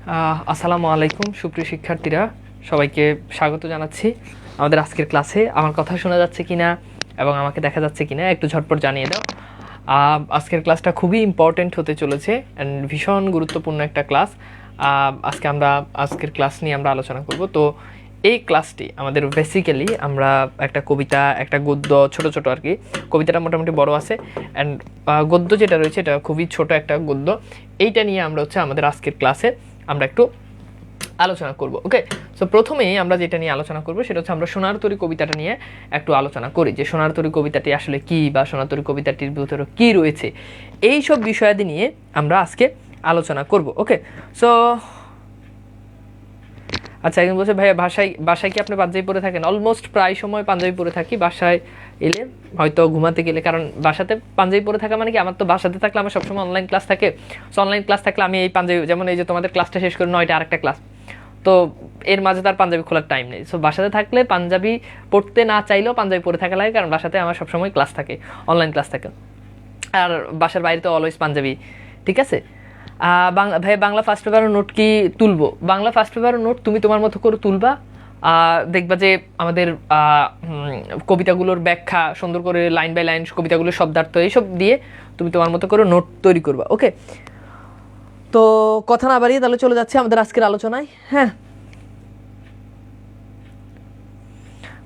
আসসালামু আলাইকুম সুপ্রিয় শিক্ষার্থীরা, সবাইকে স্বাগত জানাচ্ছি আমাদের আজকের ক্লাসে। আমার কথা শোনা যাচ্ছে কিনা এবং আমাকে দেখা যাচ্ছে কিনা একটু ঝটপট জানিয়ে দাও। আজকের ক্লাসটা খুবই ইম্পর্টেন্ট হতে চলেছে অ্যান্ড ভীষণ গুরুত্বপূর্ণ একটা ক্লাস। আজকের ক্লাস নিয়ে আমরা আলোচনা করব। তো এই ক্লাসটি আমাদের বেসিক্যালি আমরা একটা কবিতা, একটা গদ্য, ছোট ছোট আর কি, কবিতাটা মোটামুটি বড় আছে অ্যান্ড গদ্য যেটা রয়েছে এটা খুবই ছোট একটা গদ্য। এইটা নিয়ে আমরা আমাদের আজকের ক্লাসে আমরা একটু আলোচনা করব। ওকে, সো প্রথমেই আমরা যেটা নিয়ে আলোচনা করব সেটা হচ্ছে আমরা সোনার তরী কবিতাটা নিয়ে একটু আলোচনা করি, যে সোনার তরী কবিতাটি আসলে কি, বা সোনার তরী কবিতাটির ভিতরে কি রয়েছে, এই সব বিষয়াদি নিয়ে আমরা আজকে আলোচনা করব। ওকে, সো আচ্ছা, একজন বলছে ভাইয়া বাসায় কি আপনি পাঞ্জাবি পরে থাকেন? অলমোস্ট প্রায় সময় পাঞ্জাবি পরে থাকি, বাসায় এলে হয়তো ঘুমাতে গেলে, কারণ বাসাতে পাঞ্জাবি পরে থাকা মানে কি, আমার তো বাসাতে থাকলে আমার সবসময় অনলাইন ক্লাস থাকে। সো অনলাইন ক্লাস থাকলে আমি এই পাঞ্জাবি, যেমন এই যে তোমাদের ক্লাসটা শেষ করে 9টা আরেকটা ক্লাস, তো এর মাঝে তার পাঞ্জাবি খোলার টাইম নেই। সো বাসাতে থাকলে পাঞ্জাবি পড়তে না চাইলেও পাঞ্জাবি পরে থাকা লাগে, কারণ বাসাতে আমার সবসময় ক্লাস থাকে, অনলাইন ক্লাস থাকে। আর বাসার বাইরে তো অলওয়েজ পাঞ্জাবি। ঠিক আছে ভাই, বাংলা ফার্স্ট পেপারের নোট কি তুলবো? বাংলা ফার্স্ট পেপারের নোট তুমি তোমার মতো করে তুলবা, দেখবা যে আমাদের কবিতাগুলোর ব্যাখ্যা সুন্দর করে লাইন বাই লাইন, কবিতাগুলোর শব্দার্থ এইসব দিয়ে তুমি তোমার মতো করে নোট তৈরি করবা। ওকে, তো কথা না বাড়িয়ে তাহলে চলে যাচ্ছে আমাদের আজকের আলোচনায়। হ্যাঁ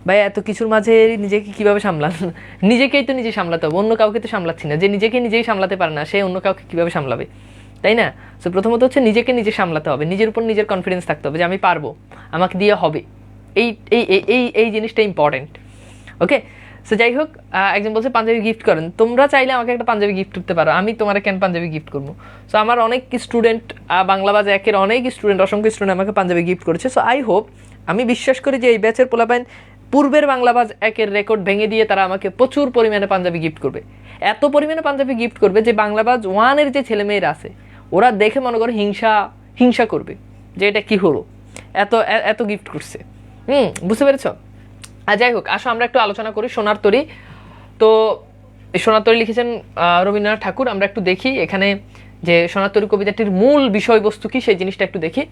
ভাই, এত কিছুর মাঝে নিজেকে কিভাবে সামলান? নিজেকেই তো নিজে সামলাতে হবে, অন্য কাউকে তো সামলাচ্ছি না। যে নিজেকে নিজেই সামলাতে পারে না সে অন্য কাউকে কিভাবে সামলাবে, তাই না? সো প্রথমত হচ্ছে নিজেকে নিজে সামলাতে হবে, নিজের উপর নিজের কনফিডেন্স থাকতে হবে যে আমি পারবো, আমাকে দিয়ে হবে। এই এই এই এই জিনিসটা ইম্পর্টেন্ট। ওকে, সো যাই হোক, একজন বলছে পাঞ্জাবি গিফট করেন। তোমরা চাইলে আমাকে একটা পাঞ্জাবি গিফট করতে পারো, আমি তোমার কেন পাঞ্জাবি গিফট করবো? সো আমার অনেক স্টুডেন্ট, বাংলাবাজ একের অনেক স্টুডেন্ট, অসংখ্য স্টুডেন্ট আমাকে পাঞ্জাবি গিফট করেছে। সো আই হোপ, আমি বিশ্বাস করি যে এই ব্যাচের পোলাপাইন পূর্বের বাংলাবাজ একের রেকর্ড ভেঙে দিয়ে তারা আমাকে প্রচুর পরিমাণে পাঞ্জাবি গিফট করবে। এত পরিমাণে পাঞ্জাবি গিফট করবে যে বাংলাবাজ ওয়ানের যে ছেলেমেয়েরা আছে ওরা দেখে মনে করে হিংসা করবে যে এটা কি হলো, এত এত গিফট করছে। বুঝতে পেরেছ? আর যাই হোক, আসো আমরা একটু আলোচনা করি সোনার তরী। তো সোনার তরী লিখেছেন রবীন্দ্রনাথ ঠাকুর। আমরা একটু দেখি এখানে যে সোনার তরী কবিতাটির মূল বিষয়বস্তু কি, সেই জিনিসটা একটু দেখি।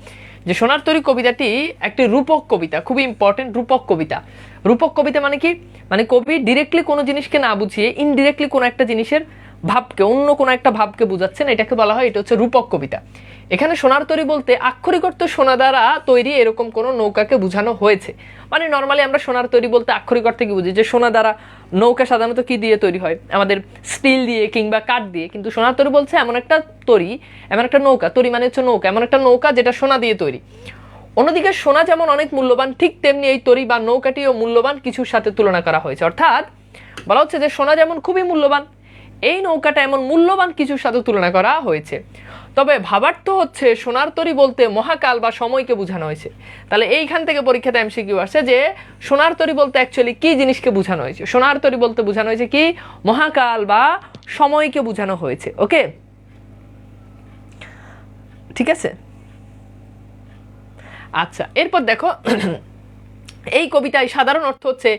যে সোনার তরী কবিতাটি একটি রূপক কবিতা, খুবই ইম্পর্টেন্ট। রূপক কবিতা, রূপক কবিতা মানে কি? মানে কবি ডিরেক্টলি কোনো জিনিসকে না বুঝিয়ে ইনডিরেক্টলি কোনো একটা জিনিসের ভাবকে, অন্য কোনো একটা ভাবকে বুঝাচ্ছেন, এটাকে বলা হয়, এটা হচ্ছে রূপক কবিতা। এখানে সোনার তরী বলতে আক্ষরিক অর্থ সোনা দ্বারা তৈরি এরকম কোনো নৌকাকে বোঝানো হয়েছে। মানে নর্মালি আমরা সোনার তরী বলতে আক্ষরিক অর্থে কি বুঝি, যে সোনা দ্বারা নৌকা সাধারণত কি দিয়ে তৈরি হয়, আমাদের স্টিল দিয়ে কিংবা কাঠ দিয়ে। কিন্তু সোনার তরী বলছে এমন একটা তরী, এমন একটা নৌকা, তরী মানে হচ্ছে নৌকা, এমন একটা নৌকা যেটা সোনা দিয়ে তৈরি। অন্যদিকে সোনা যেমন অনেক মূল্যবান, ঠিক তেমনি এই তরী বা নৌকাটিও মূল্যবান কিছুর সাথে তুলনা করা হয়েছে। অর্থাৎ বলা হচ্ছে যে সোনা যেমন খুবই মূল্যবান, এই নৌকাটা এমন মূল্যবান কিছুর সাথে তুলনা করা হয়েছে। তবে ভাবার্থ হচ্ছে সোনার তরী বলতে মহাকাল বা সময়কে বোঝানো হয়েছে। তাহলে এইখান থেকে পরীক্ষাতে এমসিকিউ আসছে যে সোনার তরী বলতে অ্যাকচুয়ালি কি জিনিসকে বোঝানো হয়েছে। সোনার তরী বলতে বোঝানো হয়েছে কি, মহাকাল বা সময়কে বোঝানো হয়েছে। ওকে, ঠিক আছে। আচ্ছা, এরপর দেখো এই কবিতায় সাধারণ অর্থ হচ্ছে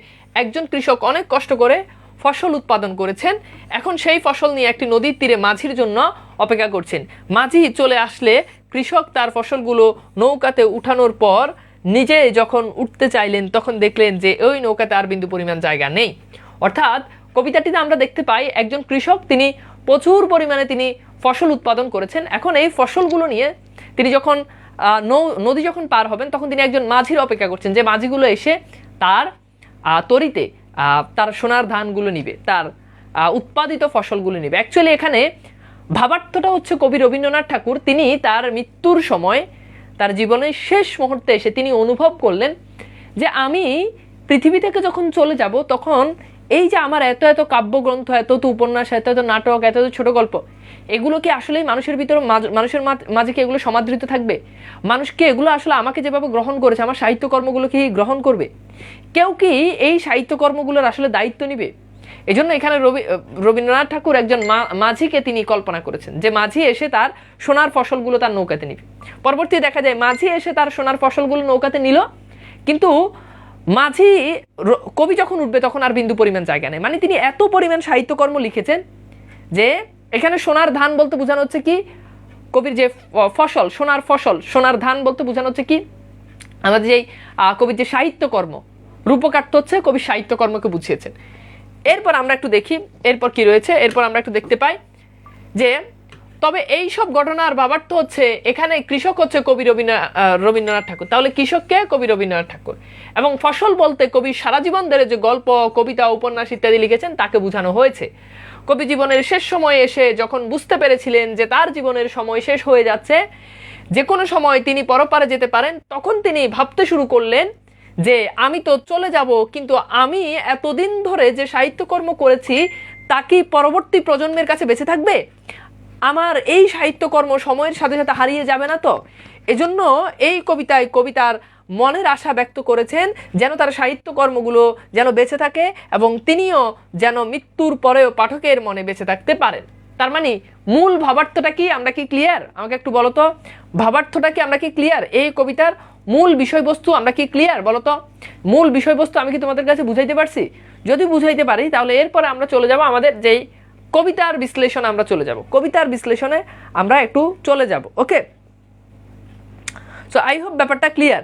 একজন কৃষক অনেক কষ্ট করে ফসল উৎপাদন করেছেন, এখন সেই ফসল নিয়ে একটি নদীর তীরে মাঝির জন্য অপেক্ষা করছেন। মাঝি চলে আসলে কৃষক তার ফসলগুলো নৌকাতে উঠানোর পর নিজে যখন উঠতে চাইলেন তখন দেখলেন যে ওই নৌকাতে আর বিন্দু পরিমাণ জায়গা নেই। অর্থাৎ কবিতাটিতে আমরা দেখতে পাই একজন কৃষক, তিনি প্রচুর পরিমাণে তিনি ফসল উৎপাদন করেছেন। এখন এই ফসলগুলো নিয়ে তিনি যখন নদী যখন পার হবেন তখন তিনি একজন মাঝির অপেক্ষা করছেন, যে মাঝিগুলো এসে তার তরীতে তার সোনার ধানগুলো নিবে, তার উৎপাদিত ফসলগুলো নিবে। অ্যাকচুয়ালি এখানে ভাবার্থটা হচ্ছে কবি রবীন্দ্রনাথ ঠাকুর তিনি তার মৃত্যুর সময়, তার জীবনের শেষ মুহূর্তে এসে তিনি অনুভব করলেন যে আমি পৃথিবী থেকে যখন চলে যাব তখন এই যে আমার এত এত কাব্যগ্রন্থ, এত এত উপন্যাস, এত এত নাটক, এত এত ছোট গল্প, এগুলো কি আসলেই মানুষের ভিতরে, মানুষের মাঝে কি এগুলো সমাদৃত থাকবে? মানুষকে এগুলো আসলে আমাকে যেভাবে গ্রহণ করেছে, আমার সাহিত্যকর্মগুলো কি গ্রহণ করবে? কেউ কি এই সাহিত্যকর্মগুলোর আসলে দায়িত্ব নিবে? এই জন্য এখানে রবীন্দ্রনাথ ঠাকুর একজন মাঝিকে তিনি কল্পনা করেছেন, যে মাঝি এসে তার সোনার ফসলগুলো তার নৌকাতে নিবে। পরবর্তী দেখা যায় মাঝি এসে তার সোনার ফসলগুলো নৌকাতে নিল, কিন্তু মাঝি কবি যখন উঠবে তখন আর বিন্দু পরিমাণ জায়গা নেই। মানে তিনি এত পরিমাণ সাহিত্যকর্ম লিখেছেন যে এখানে সোনার ধান বলতে বোঝানো হচ্ছে কি, কবির যে ফসল, সোনার ধান বলতে বোঝানো হচ্ছে কি, আমাদের যে কবির যে সাহিত্যকর্ম, রূপকার্থ হচ্ছে কবির সাহিত্যকর্মকে বুঝিয়েছেন। এরপর আমরা একটু দেখি এরপর কি রয়েছে। এরপর আমরা একটু দেখতে পাই যে তবে এই সব ঘটনার ভাবার্থ হচ্ছে এখানে কৃষক হচ্ছে কবি রবীন্দ্রনাথ ঠাকুর, তাহলে কৃষককে কবি রবীন্দ্রনাথ ঠাকুর, এবং ফসল বলতে কবি সারা জীবন ধরে যে গল্প, কবিতা, উপন্যাস ইত্যাদি লিখেছেন তাকে বোঝানো হয়েছে। কবি জীবনের শেষ সময়ে এসে যখন বুঝতে পেরেছিলেন যে তার জীবনের সময় শেষ হয়ে যাচ্ছে, যে কোনো সময় তিনি পরপারে যেতে পারেন, তখন তিনি ভাবতে শুরু করলেন যে আমি তো চলে যাব, কিন্তু আমি এতদিন ধরে যে সাহিত্যকর্ম করেছি তা কি পরবর্তী প্রজন্মের কাছে বেঁচে থাকবে? আমার এই সাহিত্যকর্ম সময়ের সাথে সাথে হারিয়ে যাবে না তো? এজন্য এই কবিতায় কবিতার মনের আশা ব্যক্ত করেছেন যেন তার সাহিত্যকর্মগুলো যেন বেঁচে থাকে এবং তিনিও যেন মৃত্যুর পরেও পাঠকের মনে বেঁচে থাকতে পারেন। তার মানে মূল ভাবার্থটা কি, আমরা কি ক্লিয়ার? আমাকে একটু বলো তো, ভাবার্থটা কি আমরা কি ক্লিয়ার? এই কবিতার মূল বিষয়বস্তু আমরা কি ক্লিয়ার? বলো তো, মূল বিষয়বস্তু আমি কি তোমাদের কাছে বুঝাইতে পারছি? যদি বুঝাইতে পারি তাহলে এরপরে আমরা চলে যাব আমাদের যেই কবিতার বিশ্লেষণ, আমরা চলে যাব কবিতার বিশ্লেষণে, আমরা একটু চলে যাব। ওকে, সো আই হোপ ব্যাপারটা clear.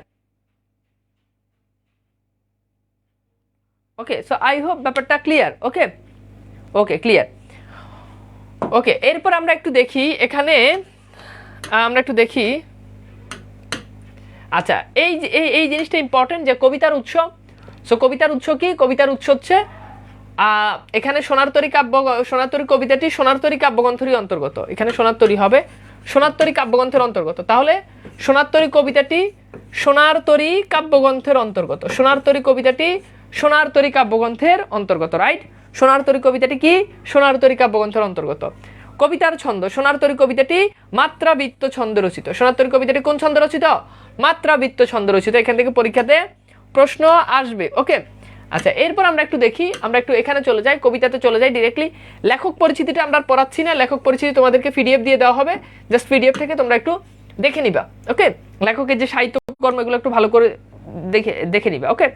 Okay, so I hope ব্যাপারটা ক্লিয়ার। ওকে ওকে, ক্লিয়ার। ওকে, এরপর আমরা একটু দেখি এখানে, আমরা একটু দেখি, আচ্ছা এই এই জিনিসটা ইম্পর্টেন্ট যে কবিতার উৎস। সো কবিতার উৎস কি? কবিতার উৎস হচ্ছে এখানে সোনার তরী কবিতাটি সোনার তরী কাব্যগ্রন্থেরই অন্তর্গত। এখানে সোনার তরী হবে সোনার তরী কাব্যগ্রন্থের অন্তর্গত। তাহলে সোনার তরী কবিতাটি সোনার তরী কাব্যগ্রন্থের অন্তর্গত। সোনার তরী কবিতাটি সোনার তরী কাব্যগ্রন্থের অন্তর্গত, রাইট? সোনার তরী কবিতাটি কি? সোনার তরী কাব্যগ্রন্থের অন্তর্গত। কবিতার ছন্দ, সোনার তরী কবিতাটি মাত্রাবৃত্ত ছন্দে রচিত। সোনার তরী কবিতাটি কোন ছন্দে রচিত? মাত্রাবৃত্ত ছন্দে রচিত। এখান থেকে পরীক্ষাতে প্রশ্ন আসবে। ওকে, আচ্ছা এরপর আমরা একটু দেখি, আমরা একটু এখানে চলে যাই, কবিতাতে চলে যাই ডিরেক্টলি। লেখক পরিচিতিটা আমরা পড়াচ্ছি না, লেখক পরিচিতি তোমাদেরকে পিডিএফ দিয়ে দেওয়া হবে, জাস্ট পিডিএফ থেকে তোমরা একটু দেখে নিবা। ওকে, লেখকের যে সাহিত্যকর্ম এগুলো একটু ভালো করে দেখে নিবা। ওকে,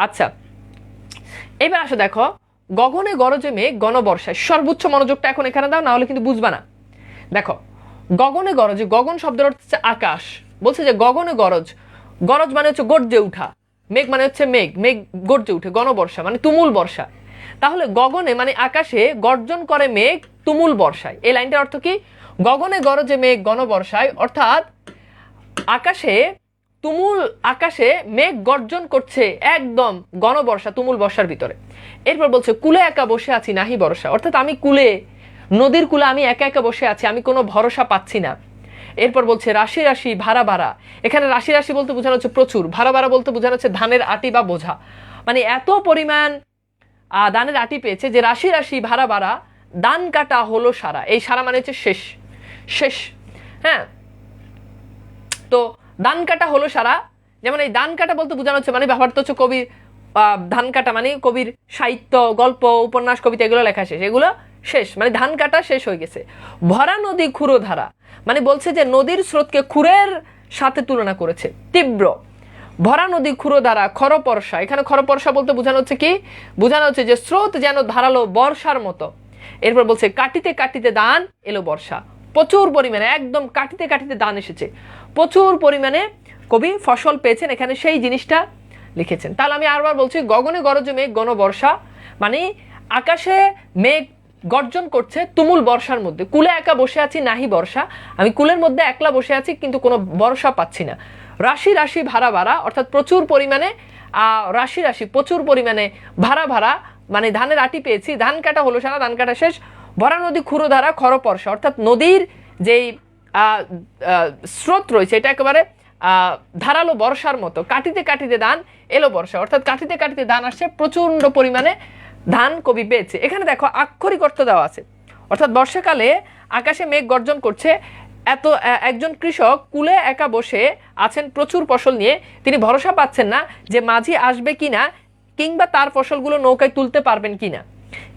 আচ্ছা এবার আসো দেখো, গগনে গরজে মেঘ গণবর্ষায়, সর্বোচ্চ মনোযোগটা এখন এখানে দাও, না হলে কিন্তু বুঝবা না। দেখো গগনে গরজে, গগন শব্দের অর্থ হচ্ছে আকাশ। বলছে যে গগনে গরজ, গরজ মানে হচ্ছে গর্জে উঠা, মেঘ মানে হচ্ছে মেঘ গর্জে উঠে, গণবর্ষা মানে তুমুল বর্ষা। তাহলে গগনে মানে আকাশে গর্জন করে মেঘ তুমুল বর্ষায়। এই লাইনটার অর্থ কি? গগনে গরজে মেঘ গণবর্ষায়, অর্থাৎ আকাশে মেঘ গর্জন করছে একদম গণবর্ষা, তুমুল বর্ষার ভিতরে। এরপর বলছে কুলে একা বসে আছি নাহি ভরসা, অর্থাৎ আমি কুলে, নদীর কুলে আমি একা একা বসে আছি, আমি কোনো ভরসা পাচ্ছি না। এরপর বলছে রাশি রাশি ভাড়া ভাড়া, এখানে রাশি রাশি বলতে বোঝানো হচ্ছে প্রচুর, ভাড়া ভাড়া বলতে বোঝানো হচ্ছে ধানের আটি বা বোঝা, মানে এত পরিমাণ ধানের আটি পেয়েছে যে রাশি রাশি ভাড়া ভাড়া ধান কাটা হলো সারা। এই সারা মানে হচ্ছে শেষ। হ্যাঁ, তো ধান কাটা হলো সারা, যেমন এই ধান কাটা বলতে বোঝানো হচ্ছে মানে ব্যাপারটা হচ্ছে কবির ধান কাটা মানে কবির সাহিত্য, গল্প, উপন্যাস, কবিতা এগুলো লেখা শেষ, এগুলো শেষ মানে ধান কাটা শেষ হয়ে গেছে। ভরা নদী খুঁড়ো ধারা মানে বলছে যে নদীর স্রোতকে খুরের সাথে তুলনা করেছে, তীব্র। ভরা নদী খুঁড়ো ধারা খরপর্ষা, এখানে খরপর্ষা বলতে বোঝানো হচ্ছে কি? বোঝানো হচ্ছে যে স্রোত যেন ধারালো বর্ষার মতো। এরপর বলছে কাটিতে কাটিতে দান এলো বর্ষা, প্রচুর পরিমাণে একদম কাটিতে কাটিতে দান এসেছে, প্রচুর পরিমাণে কবি ফসল পেয়েছেন, এখানে সেই জিনিসটা লিখেছেন। তাহলে আমি আরবার বলছি, গগনে গরজে মেঘ গণবর্ষা মানে আকাশে মেঘ গর্জন করছে তুমুল বর্ষার মধ্যে। কুলে একা বসে আছি নাহি বর্ষা, আমি কুলের মধ্যে একলা বসে আছি কিন্তু কোনো বর্ষা পাচ্ছি না। রাশি রাশি ভাড়া ভাড়া, অর্থাৎ প্রচুর পরিমাণে রাশি রাশি প্রচুর পরিমাণে ভাড়া ভাড়া মানে ধানের আটি পেয়েছি, ধান কাটা হলো সারা, ধান কাটা শেষ। ভরা নদী খুঁড়ো ধারা খরপর্ষা, অর্থাৎ নদীর যেই স্রোত রয়েছে এটা একেবারে ধারালো বর্ষার মতো। কাটিতে কাটিতে ধান এলো বর্ষা, অর্থাৎ কাটিতে কাটিতে ধান আসছে, প্রচন্ড পরিমাণে ধান কবি পেয়েছে। এখানে দেখো আক্ষরিক অর্থ দেওয়া আছে, অর্থাৎ বর্ষাকালে আকাশে মেঘ গর্জন করছে, এত একজন কৃষক কুলে একা বসে আছেন প্রচুর ফসল নিয়ে, তিনি ভরসা পাচ্ছেন না যে মাঝি আসবে কিনা কিংবা তার ফসলগুলো নৌকায় তুলতে পারবেন কিনা।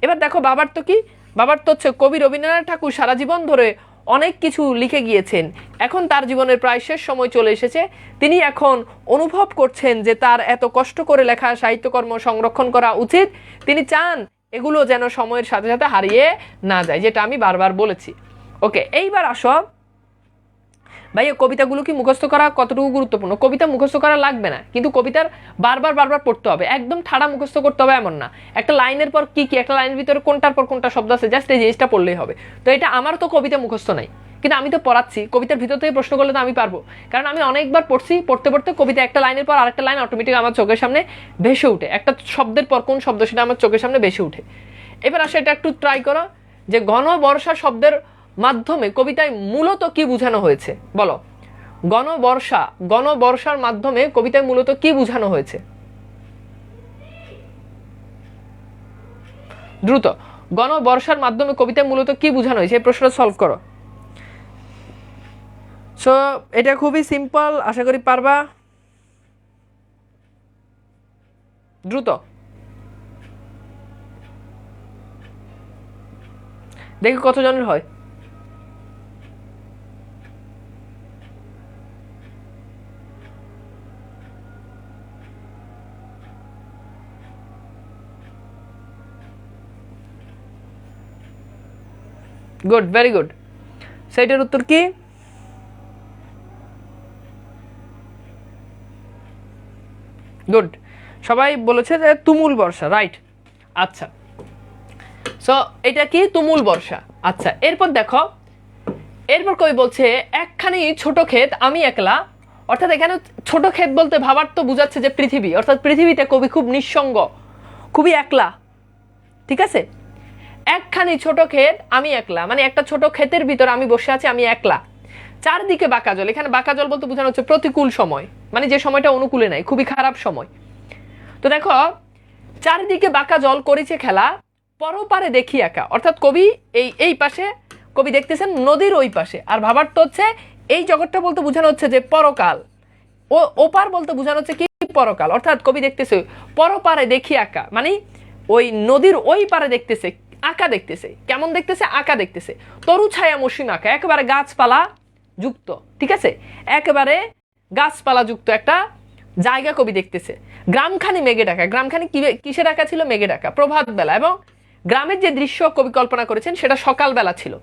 এবার দেখো বাবার তো কি, বাবার তো হচ্ছে কবি রবীন্দ্রনাথ ঠাকুর সারা জীবন ধরে অনেক কিছু লিখে গিয়েছেন, এখন তার জীবনের প্রায় শেষ সময় চলে এসেছে, তিনি এখন অনুভব করছেন যে তার এত কষ্ট করে লেখা সাহিত্যকর্ম সংরক্ষণ করা উচিত, তিনি চান এগুলো যেন সময়ের সাথে সাথে হারিয়ে না যায়, যেটা আমি বারবার বলেছি। ওকে, এইবার আসো ভাইয়া কবিতাগুলো কি মুখস্থ করা কতটুকু গুরুত্বপূর্ণ? কবিতা মুখস্থ করা লাগবে না, কিন্তু কবিতার বারবার বারবার পড়তে হবে, একদম ঠাড়া মুখস্থ করতে হবে এমন না। একটা লাইনের পর কি কি, একটা লাইনের ভিতরে কোনটার পর কোনটা শব্দ আছে, জাস্ট এই জিনিসটা পড়লেই হবে। তো এটা আমার তো কবিতা মুখস্থ নাই, কিন্তু আমি তো পড়াচ্ছি, কবিতার ভিতর থেকে প্রশ্ন করলে তো আমি পারবো, কারণ আমি অনেকবার পড়ছি। পড়তে পড়তে কবিতা একটা লাইনের পর আরেকটা লাইন অটোমেটিক আমার চোখের সামনে ভেসে উঠে, একটা শব্দের পর কোন শব্দ সেটা আমার চোখের সামনে ভেসে উঠে। এবার আসলে এটা একটু ট্রাই করো যে ঘন বর্ষা শব্দের মাধ্যমে কবিতায় মূলত কি বোঝানো হয়েছে, বলো। গণবর্ষার মাধ্যমে কবিতায় মূলত কি বোঝানো হয়েছে? দ্রুত, গণবর্ষার মাধ্যমে কবিতায় মূলত কি বোঝানো হয়েছে, এই প্রশ্নটা সলভ করো। সো এটা খুবই সিম্পল, আশা করি পারবা। দ্রুত দেখি কতজনের হয়। Good, very good. সেইটার উত্তর কি? গুড, সবাই বলেছে যে তুমুল বর্ষা, রাইট। আচ্ছা, সো এটা কি? তুমুল বর্ষা। আচ্ছা, এরপর দেখো, এরপর কবি বলছে একখানি ছোট ক্ষেত আমি একলা, অর্থাৎ এখানে ছোট ক্ষেত বলতে ভাবার তো বুঝাচ্ছে যে পৃথিবী, অর্থাৎ পৃথিবীতে কবি খুব নিঃসঙ্গ, খুবই একলা, ঠিক আছে। একখানি ছোট ক্ষেত আমি একলা, মানে একটা ছোট ক্ষেতের ভিতর আমি বসে আছি, আমি একলা। চারদিকে বাঁকা জল, এখানে বাঁকা জল বলতে বোঝানো হচ্ছে প্রতিকূল সময়, মানে যে সময়টা অনুকূলে নাই, খুবই খারাপ সময়। তো দেখো, চারিদিকে বাঁকা জল করেছে খেলা, পরপারে দেখি একা, অর্থাৎ কবি এই পাশে কবি দেখতেছেন নদীর ওই পাশে, আর ভাবার তো হচ্ছে এই জগৎটা বলতে বোঝানো হচ্ছে যে পরকাল, ও ওপার বলতে বোঝানো হচ্ছে কি? পরকাল। অর্থাৎ কবি দেখতেছে পরপারে দেখি একা, মানে ওই নদীর ওই পারে দেখতেছে, আঁকা দেখতেছে। কেমন দেখতেছে? আঁকা দেখতেছে। তরু ছায়া মসৃণ আঁকা, একেবারে গাছপালা যুক্ত, ঠিক আছে, একেবারে গাছপালা যুক্ত একটা জায়গা কবি দেখতেছে। গ্রামখানি মেঘে ঢাকা, গ্রামখানি কিসে ঢাকা ছিল? মেঘে ঢাকা, প্রভাত বেলা। এবং গ্রামের যে দৃশ্য কবি কল্পনা করেছেন সেটা সকালবেলা ছিল।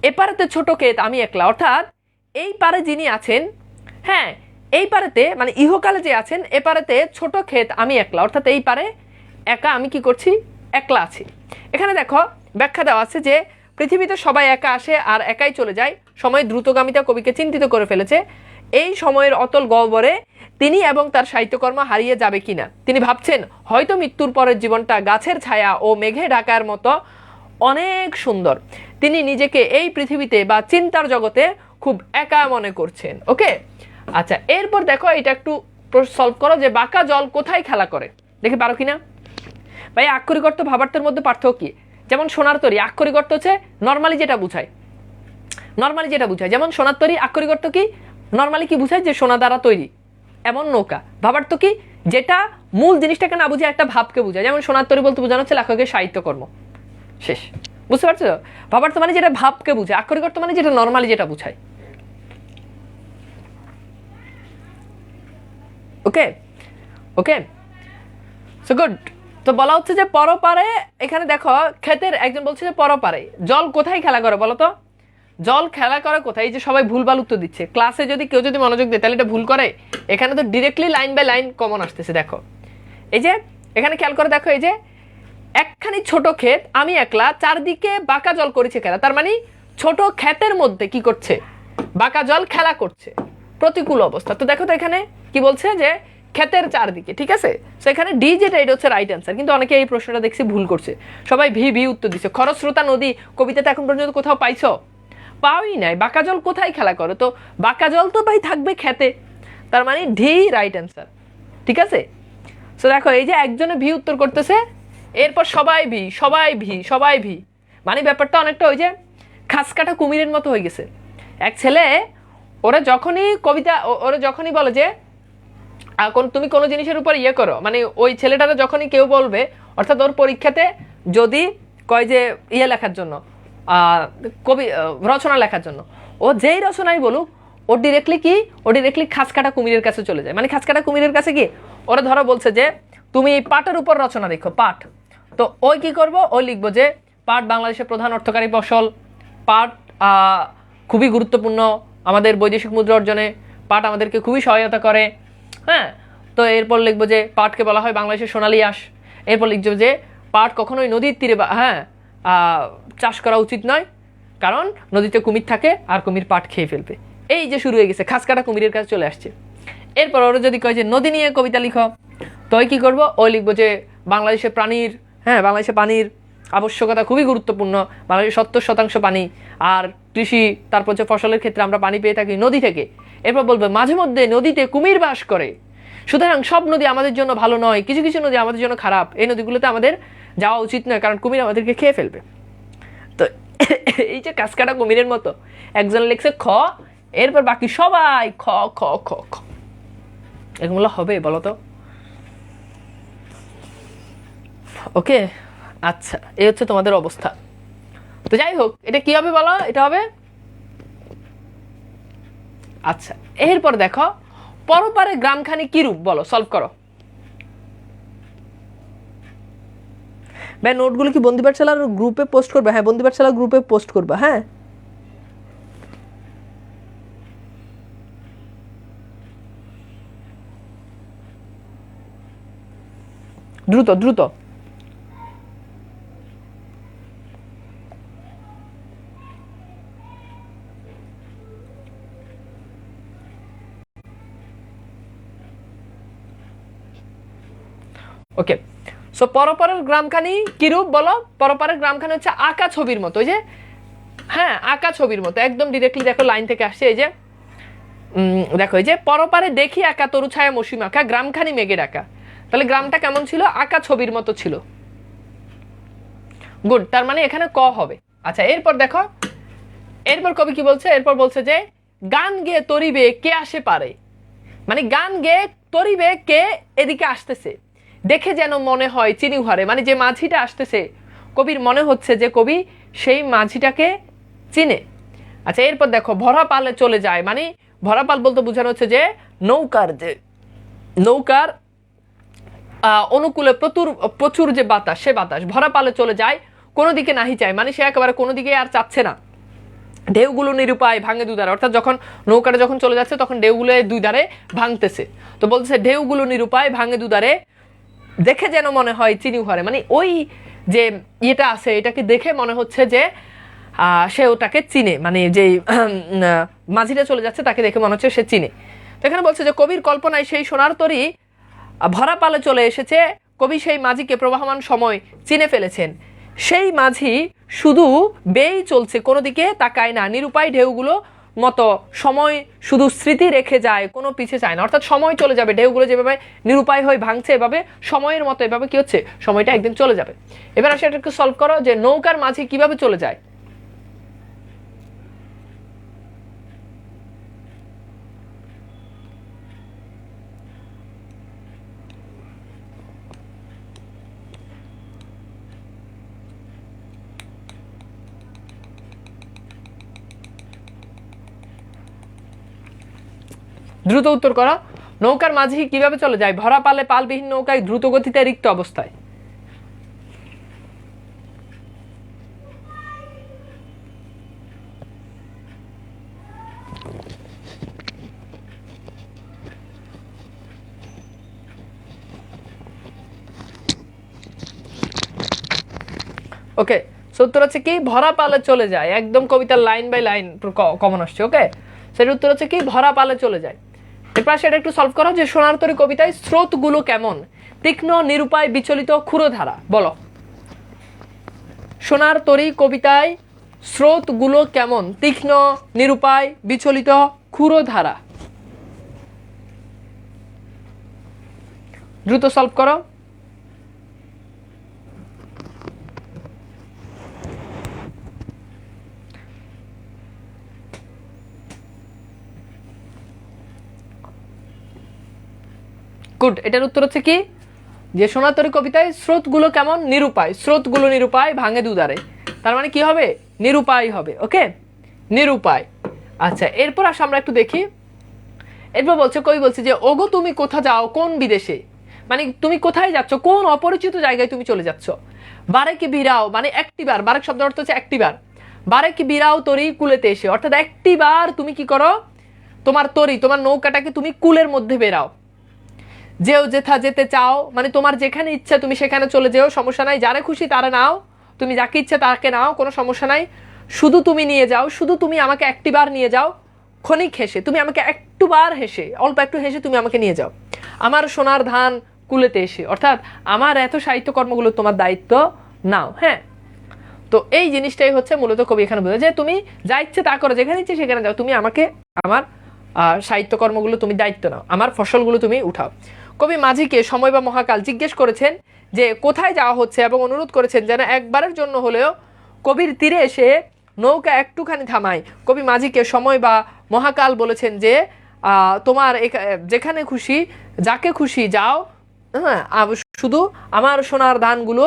এপারেতে ছোট ক্ষেত আমি একলা, অর্থাৎ এই পারে যিনি আছেন, হ্যাঁ এই পারেতে মানে ইহকালে যে আছেন, এপারেতে ছোট ক্ষেত আমি একলা, অর্থাৎ এই পারে একা আমি কি করছি? একলা আছি। এখানে দেখো ব্যাখ্যা দেওয়া আছে যে পৃথিবীতে সবাই একা আসে আর একাই চলে যায়, সময় দ্রুতগামিতা কবিকে চিন্তিত করে ফেলেছে। এই সময়ের অতল গহ্বরে তিনি এবং তার সাহিত্যকর্ম হারিয়ে যাবে কিনা তিনি ভাবছেন। হয়তো মৃত্যুর পরের জীবনটা গাছের ছায়া ও মেঘে ঢাকার মতো অনেক সুন্দর। তিনি নিজেকে এই পৃথিবীতে বা চিন্তার জগতে খুব একা মনে করছেন। ওকে, আচ্ছা, এরপর দেখো এটা একটু সলভ করো যে বাঁকা জল কোথায় খেলা করে, দেখে পারো কিনা। ভাই আক্ষরিক অর্থ ভাবার্থের মধ্যে পার্থক্য কি? যেমন সোনার তরী, আক্ষরিক অর্থ হচ্ছে নর্মালি যেটা বুঝায়, যেমন সোনার তরী আক্ষরিক অর্থ কি? নর্মালি কি বুঝায়? যে সোনা দ্বারা তৈরি এমন নৌকা। ভাবার্থ কি? যেটা মূল জিনিসটাকে না বুঝে একটা ভাবকে বুঝায়, যেমন সোনার তরী বলতে বোঝানো হচ্ছে লেখকের সাহিত্যকর্ম। শেষ, বুঝতে পারছো? ভাবার্থ মানে যেটা ভাবকে বুঝায়, আক্ষরিক অর্থ মানে যেটা নর্মালি যেটা বুঝায়। ওকে ওকে, সো গুড। তো বলা হচ্ছে যে পরপারে, এখানে দেখো ক্ষেতের একজন বলছে যে পরপারে জল কোথায় খেলা করে বলো তো? জল খেলা করে কোথায়? এই যে সবাই ভুলভাল উত্তর দিচ্ছে। ক্লাসে যদি কেউ যদি মনোযোগ দেয় তাহলে এটা ভুল করে। এখানে তো directly line by line common আসতেছে। দেখো এই যে এখানে খেয়াল করে দেখো, এই যে একখানি ছোট ক্ষেত আমি একলা, চারদিকে বাঁকা জল করেছে খেলা, তার মানে ছোট ক্ষেতের মধ্যে কি করছে? বাঁকা জল খেলা করছে, প্রতিকূল অবস্থা। তো দেখো তো এখানে কি বলছে যে ক্ষেতের চারদিকে, ঠিক আছে। সো এখানে ডি যেটা, এটা হচ্ছে রাইট অ্যান্সার। কিন্তু অনেকে এই প্রশ্নটা দেখছি ভুল করছে, সবাই ভি উত্তর দিচ্ছে। খরস্রোতা নদী কবিতাতে এখন পর্যন্ত কোথাও পাইছো? পাওই নাই। বাঁকা জল কোথায় খেলা করে? তো বাঁকা জল তো ভাই থাকবে খেতে, তার মানে ডি রাইট অ্যান্সার, ঠিক আছে। সো দেখো এই যে একজনে ভি উত্তর করতেছে, এরপর সবাই ভি, মানে ব্যাপারটা অনেকটা ওই যে খাস কাটা কুমিরের মতো হয়ে গেছে। এক ছেলে ওরা যখনই বলে যে তুমি কোনো জিনিসের উপর ইয়ে করো, মানে ওই ছেলেটারা যখনই কেউ বলবে, অর্থাৎ ওর পরীক্ষাতে যদি কয় যে ইয়ে লেখার জন্য, রচনা লেখার জন্য, ও যেই রচনাই বলুক ও ডিরেক্টলি খাস কাটা কুমিরের কাছে চলে যায়। মানে খাস কাটা কুমিরের কাছে কি, ওরা ধরো বলছে যে তুমি পাটের উপর রচনা লিখো, পাট। তো ওই কি করবো, ওই লিখবো যে পাট বাংলাদেশের প্রধান অর্থকারী ফসল, পাট খুবই গুরুত্বপূর্ণ, আমাদের বৈদেশিক মুদ্রা অর্জনে পাট আমাদেরকে খুবই সহায়তা করে। হ্যাঁ, তো এরপর লিখবো যে পাটকে বলা হয় বাংলাদেশের সোনালী আঁশ। এরপর লিখবো যে পাট কখনোই নদীর তীরে চাষ করা উচিত নয়, কারণ নদীতে কুমির থাকে আর কুমির পাট খেয়ে ফেলবে। এই যে শুরু হয়ে গেছে, খাস কাটা কুমিরের কাছে চলে আসছে। এরপর ওরা যদি কয় যে নদী নিয়ে কবিতা লিখো, তো ওই কী করবো, ওই লিখবো যে বাংলাদেশের পানির আবশ্যকতা খুবই গুরুত্বপূর্ণ, বাংলাদেশের 70% পানি, আর কৃষি তারপর যে ফসলের ক্ষেত্রে আমরা পানি পেয়ে থাকি নদী থেকে। এরপর বলবো মাঝে মধ্যে নদীতে কুমির বাস করে, সুতরাং সব নদী আমাদের জন্য ভালো নয়, কিছু কিছু নদী আমাদের জন্য খারাপ, এই নদীগুলোতে আমাদের যাওয়া উচিত নয়, কারণ কুমির আমাদেরকে খেয়ে ফেলবে। তো এই যে কাসকাটা কুমিরের মতো একজন লিখছে খ, এরপর বাকি সবাই খ খ খ খ। এগুলো হবে বলো তো? ওকে, আচ্ছা, এই হচ্ছে তোমাদের অবস্থা। তো যাই হোক, এটা কি হবে বলো? এটা হবে, আচ্ছা এরপর দেখো পরপারে গ্রামখানি কি রূপ, বলো, সলভ করো। ভাই নোটগুলো কি বন্দি পাঠশালার গ্রুপে পোস্ট করবে? হ্যাঁ, বন্দি পাঠশালার গ্রুপে পোস্ট করবে। হ্যাঁ, দ্রুত দ্রুত। ওকে, সো পরপারের গ্রামখানি কিরূপ বলো? পরপারের গ্রামখানি হচ্ছে আঁকা ছবির মতো। ওই যে হ্যাঁ, আঁকা ছবির মতো, একদম ডিরেক্টলি দেখো লাইন থেকে আসছে। এই যে দেখো, এই যে পরপারে দেখি একা তরু ছায়া মৌসুমী আঁকা, গ্রামখানি মেঘে ডাকা। তাহলে গ্রামটা কেমন ছিল? আঁকা ছবির মতো ছিল। গুড, তার মানে এখানে ক হবে। আচ্ছা, এরপর দেখো, এরপর কবি কি বলছে? এরপর বলছে যে গান গেয়ে তরিবে কে আসে পারে, মানে গান গেয়ে তরিবে কে এদিকে আসতেছে, দেখে যেন মনে হয় চিনি উহারে, মানে যে মাঝিটা আসতেছে কবির মনে হচ্ছে যে কবি সেই মাঝিটাকে চিনে। আচ্ছা, এরপর দেখো ভরা পালে চলে যায়, মানে ভরা পাল বলতে বোঝানো হচ্ছে যে নৌকার অনুকূলে প্রচুর যে বাতাস, সে বাতাস ভরা পালে চলে যায়, কোনো দিকে নাহি চায়, মানে সে একেবারে কোনো দিকে আর চাচ্ছে না। ঢেউগুলো নিরুপায় ভাঙে দুধারে, অর্থাৎ যখন নৌকাটা যখন চলে যাচ্ছে তখন ঢেউগুলো দুই ধারে ভাঙতেছে। তো বলছে ঢেউগুলো নিরুপায় ভাঙে দুধারে, দেখে যেন মনে হয় চিনি উহারে, মানে ওই যে ইয়েটা আছে এটাকে দেখে মনে হচ্ছে যে সে ওটাকে চিনে, মানে যে মাঝিটা চলে যাচ্ছে তাকে দেখে মনে হচ্ছে সে চিনে। তো এখানে বলছে যে কবির কল্পনায় সেই সোনার তরী ভরা পালে চলে এসেছে, কবি সেই মাঝিকে প্রবাহমান সময় চিনে ফেলেছেন, সেই মাঝি শুধু বেয়েই চলছে, কোনো দিকে তাকায় না, নিরুপায় ঢেউগুলো মতো সময় শুধু স্মৃতি রেখে যায়, কোনো পিছে চায় না। অর্থাৎ সময় চলে যাবে, ঢেউগুলো যেভাবে নিরুপায় হয়ে ভাঙছে এভাবে সময়ের মতো এভাবে কি হচ্ছে, সময়টা একদিন চলে যাবে। এবার আসলে এটাকে সলভ করো যে নৌকার মাঝি কিভাবে চলে যায়। দ্রুত উত্তর করো, নৌকার মাঝি কিভাবে চলে যায়? ভরা পালে পালবিহীন নৌকায় দ্রুত গতিতে রিক্ত অবস্থায়। ওকে, উত্তর হচ্ছে কি ভরা পালে চলে যায়, একদম কবিতার লাইন বাই লাইন কমন আসছে। ওকে, সেটার উত্তর হচ্ছে কি ভরা পালে চলে যায়। এরপর সেটা একটু সলভ করো যে সোনার তরী কবিতায় স্রোতগুলো কেমন, তীক্ষ্ণ নিরুপায় বিচলিত ক্ষুরধারা, বলো। সোনার তরী কবিতায় স্রোতগুলো কেমন, তীক্ষ্ণ নিরুপায় বিচলিত ক্ষুরধারা। দ্রুত সলভ করো। গুড, এটার উত্তর হচ্ছে কি যে সোনার তরী কবিতায় স্রোতগুলো কেমন, নিরুপায়, স্রোতগুলো নিরুপায় ভাঙে দুধারে, তার মানে কি হবে, নিরুপায় হবে। ওকে, নিরুপায়। আচ্ছা, এরপর আসলে আমরা একটু দেখি। এরপর বলছে কবি বলছে যে ওগো তুমি কোথা যাও কোন বিদেশে, মানে তুমি কোথায় যাচ্ছ, কোন অপরিচিত জায়গায় তুমি চলে যাচ্ছ। বারেকে বিরাও, মানে একটিবার, বারেক শব্দ অর্থ হচ্ছে একটিবার, বারে কি বিরাও তরি কুলেতে এসে, অর্থাৎ একটি বার তুমি কি করো, তোমার তরি তোমার নৌকাটাকে তুমি কুলের মধ্যে বেরাও, যেও যেথা যেতে চাও, মানে তোমার যেখানে ইচ্ছা তুমি সেখানে চলে যেও, সমস্যা নাই, যারে খুশি তারা নাও, তুমি যাকে ইচ্ছা তাকে নাও, কোনো সমস্যা নাই, শুধু তুমি নিয়ে যাও, শুধু তুমি আমাকে একটি বার নিয়ে যাও, ক্ষণিক হেসে তুমি আমাকে একটু বার হেসে, অল্প একটু হেসে তুমি আমাকে নিয়ে যাও আমার সোনার ধান কুলেতে এসে, অর্থাৎ আমার এত সাহিত্যকর্মগুলো তোমার দায়িত্ব নাও। হ্যাঁ, তো এই জিনিসটাই হচ্ছে মূলত কবি এখানে বলে যে তুমি যা ইচ্ছে তা করো, যেখানে ইচ্ছে সেখানে যাও, তুমি আমাকে আমার সাহিত্যকর্মগুলো তুমি দায়িত্ব নাও, আমার ফসলগুলো তুমি উঠাও। কবি মাঝিকে সময় বা মহাকাল জিজ্ঞেস করেছেন যে কোথায় যাওয়া হচ্ছে এবং অনুরোধ করেছেন যেন একবারের জন্য হলেও কবির তীরে এসে নৌকা একটুখানি থামায়। কবি মাঝিকে সময় বা মহাকাল বলেছেন যে তোমার যেখানে খুশি যাকে খুশি যাও, হ্যাঁ, শুধু আমার সোনার ধানগুলো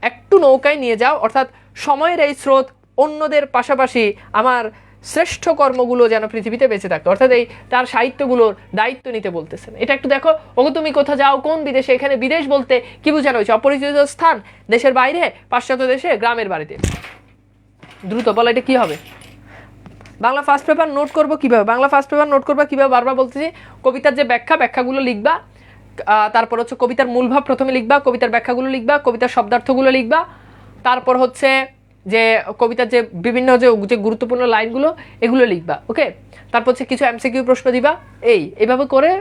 একটু নৌকায় নিয়ে যাও, অর্থাৎ সময়ের এই স্রোত অন্যদের পাশাপাশি আমার শ্রেষ্ঠ কর্মগুলো যেন পৃথিবীতে বেঁচে থাকতো, অর্থাৎ এই তার সাহিত্যগুলোর দায়িত্ব নিতে বলতেছেন। এটা একটু দেখো, ওগো তুমি কোথা যাও কোন বিদেশে, এখানে বিদেশ বলতে কি বোঝানো হয়েছে, অপরিচিত স্থান, দেশের বাইরে, পাশ্চাত্য দেশে, গ্রামের বাড়িতে। দ্রুত বলো এটা কি হবে। বাংলা ফার্স্ট পেপার নোট করবো কিভাবে, বাংলা ফার্স্ট পেপার নোট করবো কিভাবে, বারবার বলতেছি, কবিতার যে ব্যাখ্যাগুলো লিখবা, তারপর হচ্ছে কবিতার মূল ভাব প্রথমে লিখবা, কবিতার ব্যাখ্যাগুলো লিখবা, কবিতার শব্দার্থগুলো লিখবা, তারপর হচ্ছে যে কবিতার যে বিভিন্ন যে গুরুত্বপূর্ণ লাইনগুলো এগুলো লিখবা। ওকে, তারপর হচ্ছে কিছু এমসিকিউ প্রশ্ন দিবা, এইভাবে করে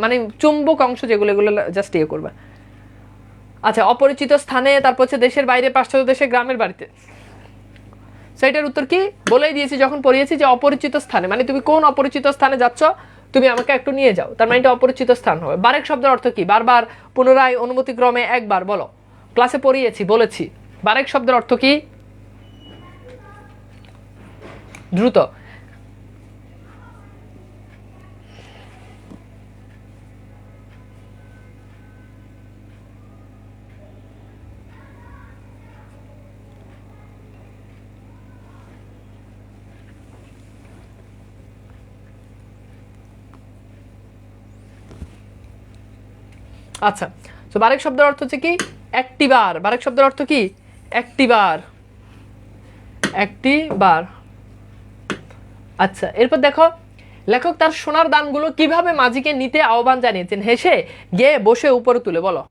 মানে চুম্বক অংশ যেগুলো এগুলো জাস্ট করবা। আচ্ছা, অপরিচিত স্থানে, তারপর হচ্ছে দেশের বাইরে, পাশ্চাত্য দেশে, গ্রামের বাড়িতে, সেইটার উত্তর কি বলেই দিয়েছি যখন পড়িয়েছি যে অপরিচিত স্থানে, মানে তুমি কোন অপরিচিত স্থানে যাচ্ছ, তুমি আমাকে একটু নিয়ে যাও, তার মানে এটা অপরিচিত স্থান হবে। বারেক শব্দের অর্থ কি, বারবার, পুনরায়, অনুমতিক্রমে, একবার, বলো, ক্লাসে পড়িয়েছি বলেছি। বারেক শব্দের অর্থ কি, দ্রুত। আচ্ছা, তো বারেক শব্দের অর্থ হচ্ছে কি একটি বার, বারেক শব্দের অর্থ কি একটি বার, একটি বার। আচ্ছা, এরপর দেখো লেখক তার সোনার দানগুলো কিভাবে মাঝিকে নিতে আহ্বান জানিয়েছেন, হেসে, গিয়ে, বসে, উপরে তুলে, বলো,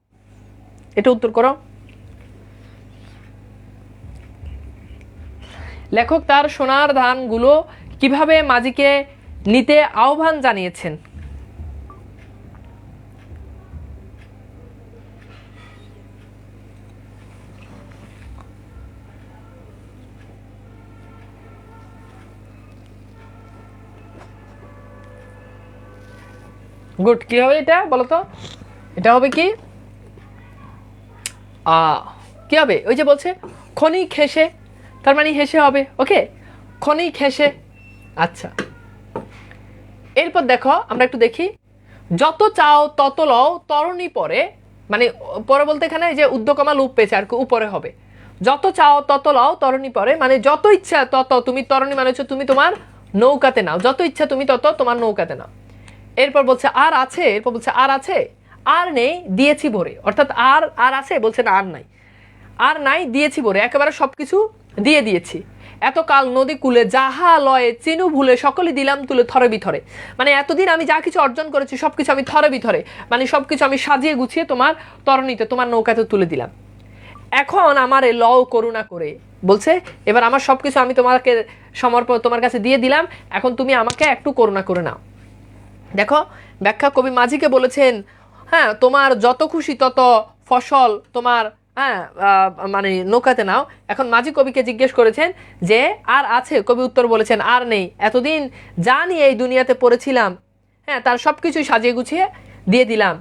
এটা উত্তর করো। লেখক তার সোনার ধানগুলো কিভাবে মাঝিকে নিতে আহ্বান জানিয়েছেন। গুড, কি হবে এটা বলো তো, এটা হবে কি কি হবে, ওই যে বলছে ক্ষণিক হেসে, তার মানে হেসে হবে। ওকে, ক্ষণিক হেসে। আচ্ছা, এরপর দেখো আমরা একটু দেখি, যত চাও তত লও তরণী পরে, মানে পরে বলতে এখানে যে উদ্যকমা লুপ পেয়েছে আর কি, উপরে হবে। যত চাও তত লও তরণী পরে, মানে যত ইচ্ছা তত তুমি, তরণী মানে হচ্ছে তুমি তোমার নৌকাতে নাও, যত ইচ্ছা তুমি তত তোমার নৌকাতে নাও। এরপর বলছে আর আছে, এরপর বলছে আর আছে, আর নেই দিয়েছি ভরে, অর্থাৎ আর আর আছে বলছে না, আর নাই, আর নাই দিয়েছি ভরে, একেবারে সবকিছু দিয়ে দিয়েছি। এতকাল নদী কূলে যাহা লয়ে চিনু ভুলে সকলে দিলাম তুলে থরে বিথরে, মানে এতদিন আমি যা কিছু অর্জন করেছি সবকিছু আমি থরে বিথরে, মানে সবকিছু আমি সাজিয়ে গুছিয়ে তোমার তরণীতে, তোমার নৌকাতে তুলে দিলাম। এখন আমারে লও করুণা করে, বলছে এবার আমার সবকিছু আমি তোমাকে সমর্পণ, তোমার কাছে দিয়ে দিলাম, এখন তুমি আমাকে একটু করুণা করে নাও। দেখো ব্যাখ্যা, কবি মাঝিকে বলেছেন, হ্যাঁ, তোমার যত খুশি তত ফসল তোমার, হ্যাঁ, মানে নৌকাতে নাও। এখন মাঝি কবিকে জিজ্ঞেস করেছেন যে আর আছে, কবি উত্তর বলেছেন আর নেই, এতদিন যা নিয়ে এই দুনিয়াতে পড়েছিলাম, হ্যাঁ, তার সব কিছুই সাজিয়ে গুছিয়ে দিয়ে দিলাম।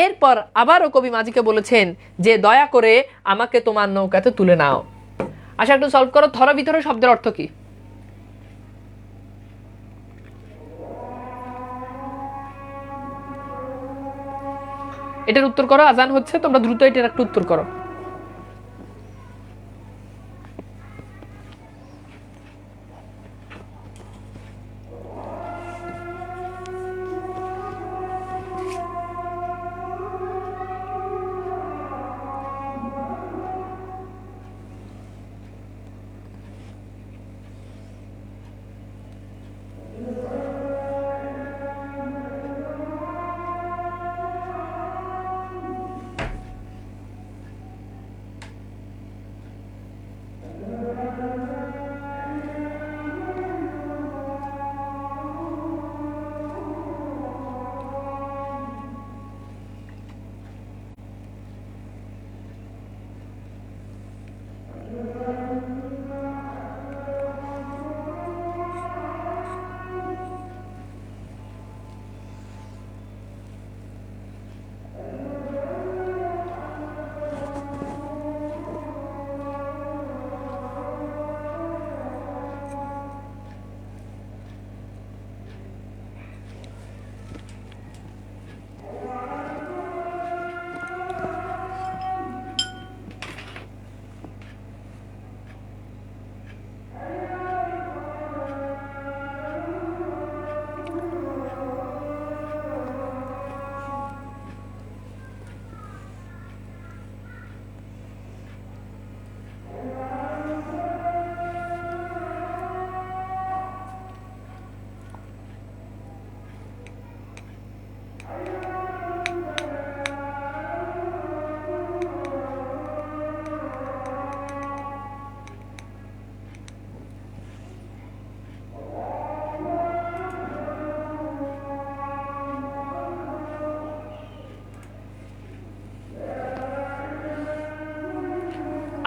এরপর আবারও কবি মাঝিকে বলেছেন যে দয়া করে আমাকে তোমার নৌকাতে তুলে নাও। আচ্ছা, একটু সলভ করো, থর ভিতরে শব্দের অর্থ কি, এটার উত্তর করো, আজান হচ্ছে, তোমরা দ্রুত এটার একটু উত্তর করো।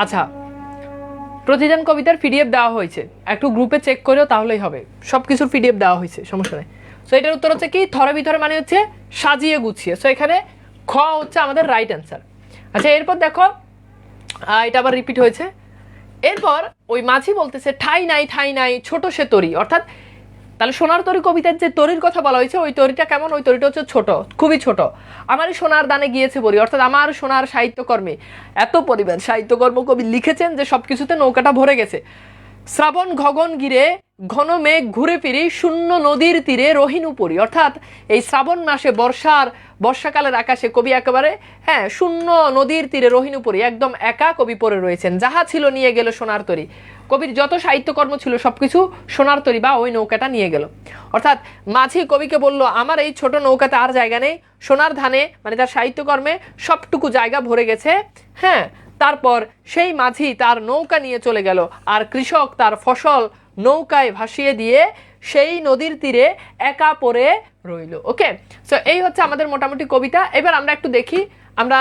আচ্ছা, প্রতিদান কবিতার পিডিএফ দেওয়া হয়েছে, একটু গ্রুপে চেক করেও তাহলেই হবে, সব কিছুর পিডিএফ দেওয়া হয়েছে, সমস্যা নেই। সো এটার উত্তর হচ্ছে কি থরে ভিতরে মানে হচ্ছে সাজিয়ে গুছিয়ে। সো এখানে খ হচ্ছে আমাদের রাইট অ্যান্সার। আচ্ছা এরপর দেখো এটা আবার রিপিট হয়েছে। এরপর ওই মাঝি বলতেছে ঠাই নাই ছোট সে তরি, অর্থাৎ তাহলে সোনার তরি কবিতার যে তরির কথা বলা হয়েছে ওই তরিটা কেমন, ওই তরিটা হচ্ছে ছোট, খুবই ছোট। আমারই সোনার দানে গিয়েছে বলি, অর্থাৎ আমার সোনার সাহিত্যকর্মে এত পরিমাণ সাহিত্যকর্ম কবি লিখেছেন যে সব কিছুতে নৌকাটা ভরে গেছে। শ্রাবণ গগন গিরে ঘন মেঘ ঘুরে ফিরি শূন্য নদীর তীরে রহিনু পরি, অর্থাৎ এই শ্রাবণ মাসে বর্ষাকালের আকাশে কবি একেবারে শূন্য নদীর তীরে রহিনু পরি, একদম একা কবি পড়ে রয়েছেন। যাহা ছিল নিয়ে গেল সোনার তরি, কবির যত সাহিত্যকর্ম ছিল সবকিছু সোনার তরি বা ওই নৌকাটা নিয়ে গেল। অর্থাৎ মাঝি কবিকে বলল আমার এই ছোট নৌকাতে আর জায়গা নেই, সোনার ধানে মানে তার সাহিত্যকর্মে সবটুকু জায়গা ভরে গেছে। তারপর সেই মাঝি তার নৌকা নিয়ে চলে গেল, আর কৃষক তার ফসল নৌকায় ভাসিয়ে দিয়ে সেই নদীর তীরে একা পড়ে রইল। ওকে, সো এই হচ্ছে আমাদের মোটামুটি কবিতা। এবার আমরা একটু দেখি, আমরা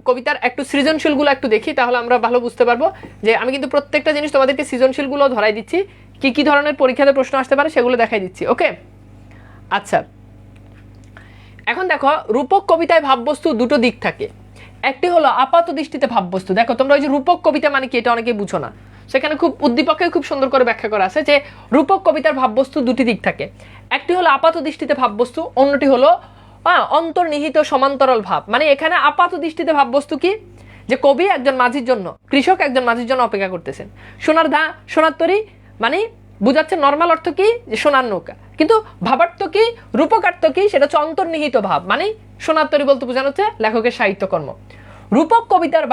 কবিতার একটু সৃজনশীলগুলো একটু দেখি, তাহলে আমরা ভালো বুঝতে পারবো। যে আমি কিন্তু প্রত্যেকটা জিনিস তোমাদেরকে সৃজনশীলগুলো ধরাই দিচ্ছি, কি কি ধরনের পরীক্ষাতে প্রশ্ন আসতে পারে সেগুলো দেখাই দিচ্ছি। ওকে, আচ্ছা এখন দেখো রূপক কবিতায় ভাববস্তু দুটো দিক থাকে। একটি হলো আপাত দৃষ্টিতে ভাববস্তু। দেখো তোমরা ওই যে রূপক কবিতা মানে কি এটা অনেকেই বুঝো না, সেখানে খুব উদ্দীপকে খুব সুন্দর করে ব্যাখ্যা করা আছে যে রূপক কবিতার ভাববস্তু দুটি দিক থাকে। একটি হলো আপাত দৃষ্টিতে ভাববস্তু, অন্যটি হলো অন্তর্নিহিত সমান্তরাল ভাব। মানে এখানে আপাত দৃষ্টিতে ভাববস্তু কি, যে কবি একজন মাঝির জন্য, কৃষক একজন মাঝির জন্য অপেক্ষা করতেছেন। সোনার তরী মানে বুঝাচ্ছে নর্মাল অর্থ কি, যে সোনার নৌকা, কিন্তু ভাবার্থ কি, রূপকার্থ কি, সেটা হচ্ছে অন্তর্নিহিত ভাব। মানে সোনার তরী বলতে বোঝানো হচ্ছে লেখকের সাহিত্যকর্ম। রূপক কবিতার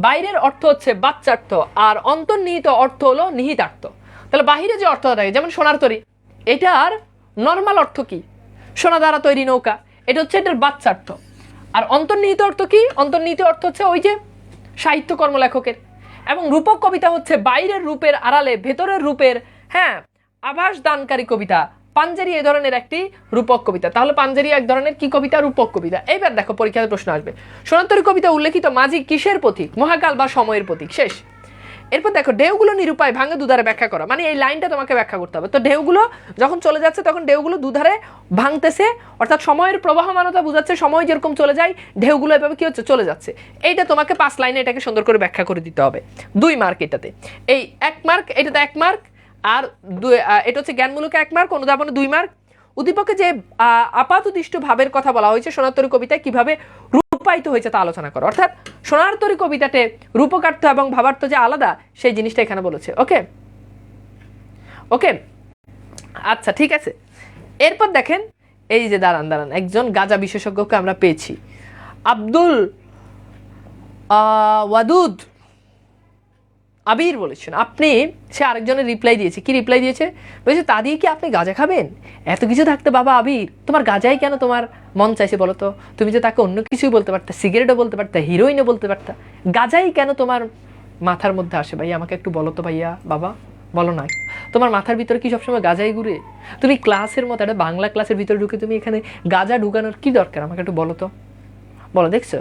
বাইরের অর্থ হচ্ছে বাচ্যার্থ, আর অন্তর্নিহিত অর্থ হলো নিহিতার্থ। তাহলে বাহিরে যে অর্থ থাকে, যেমন সোনার তরী, এটার নর্মাল অর্থ কি, সোনা দ্বারা তৈরি নৌকা, এটা হচ্ছে এটার বাচ্যার্থ। আর অন্তর্নিহিত অর্থ কি, অন্তর্নিহিত অর্থ হচ্ছে ওই যে সাহিত্যকর্ম লেখকের। এবং রূপক কবিতা হচ্ছে বাইরের রূপের আড়ালে ভেতরের রূপের আভাস দানকারী কবিতা। পাঞ্জেরি এ ধরনের একটি রূপক কবিতা। তাহলে পাঞ্জেরি এক ধরনের কি কবিতা, রূপক কবিতা। এইবার দেখো পরীক্ষাতে প্রশ্ন আসবে, সোনার তরী কবিতা উল্লেখিত মাঝি কিসের প্রতীক, মহাকাল বা সময়ের প্রতীক। শেষ। এরপর দেখো ঢেউগুলো নিরুপায় ভাঙে দুধারে ব্যাখ্যা করা, মানে এই লাইনটা তোমাকে ব্যাখ্যা করতে হবে। তো ঢেউগুলো যখন চলে যাচ্ছে তখন ঢেউগুলো দুধারে ভাঙতেছে, অর্থাৎ সময়ের প্রবাহমানতা বোঝাচ্ছে, সময় যেরকম চলে যায় ঢেউগুলো এভাবে কি হচ্ছে, চলে যাচ্ছে। এইটা তোমাকে 5 লাইনে এটাকে সুন্দর করে ব্যাখ্যা করে দিতে হবে। 2 মার্ক এটাতে, এই 1 মার্ক, এটাতে 1 মার্ক, আর এটা হচ্ছে জ্ঞানমূলক 1 মার্ক, অনুধাবনে 2 মার্ক। উদ্দীপকে যে আপাতদৃষ্ট ভাবের কথা বলা হয়েছে সোনার তরী কবিতায় কিভাবে রূপায়িত হয়েছে তা আলোচনা করো। অর্থাৎ সোনার তরী কবিতাতে রূপকার্থ এবং ভাবার্থ যে আলাদা সেই জিনিসটা এখানে বলেছে। ওকে ওকে, আচ্ছা ঠিক আছে। এরপর দেখেন এই যে দাঁড়ান একজন গাঁজা বিশেষজ্ঞকে আমরা পেয়েছি, আব্দুল ওয়াদুদ আবির বলেছেন আপনি, সে আরেকজনের রিপ্লাই দিয়েছে। কি রিপ্লাই দিয়েছে, বলেছে তা দিয়ে কি আপনি গাঁজা খাবেন, এত কিছু থাকতে বাবা আবির, তোমার গাঁজাই কেন তোমার মন চাইছে বলো তো, তুমি যে তাকে অন্য কিছুই বলতে পারতা, সিগারেটও বলতে পারতা, হিরোইনও বলতে পারতা, গাঁজাই কেন তোমার মাথার মধ্যে আসে ভাই, আমাকে একটু বলো তো ভাইয়া, বাবা বলো না, তোমার মাথার ভিতরে কি সবসময় গাঁজাই ঘুরে, তুমি ক্লাসের মতো একটা বাংলা ক্লাসের ভিতরে ঢুকে তুমি এখানে গাঁজা ঢুকানোর কি দরকার, আমাকে একটু বলো তো, বলো। দেখছো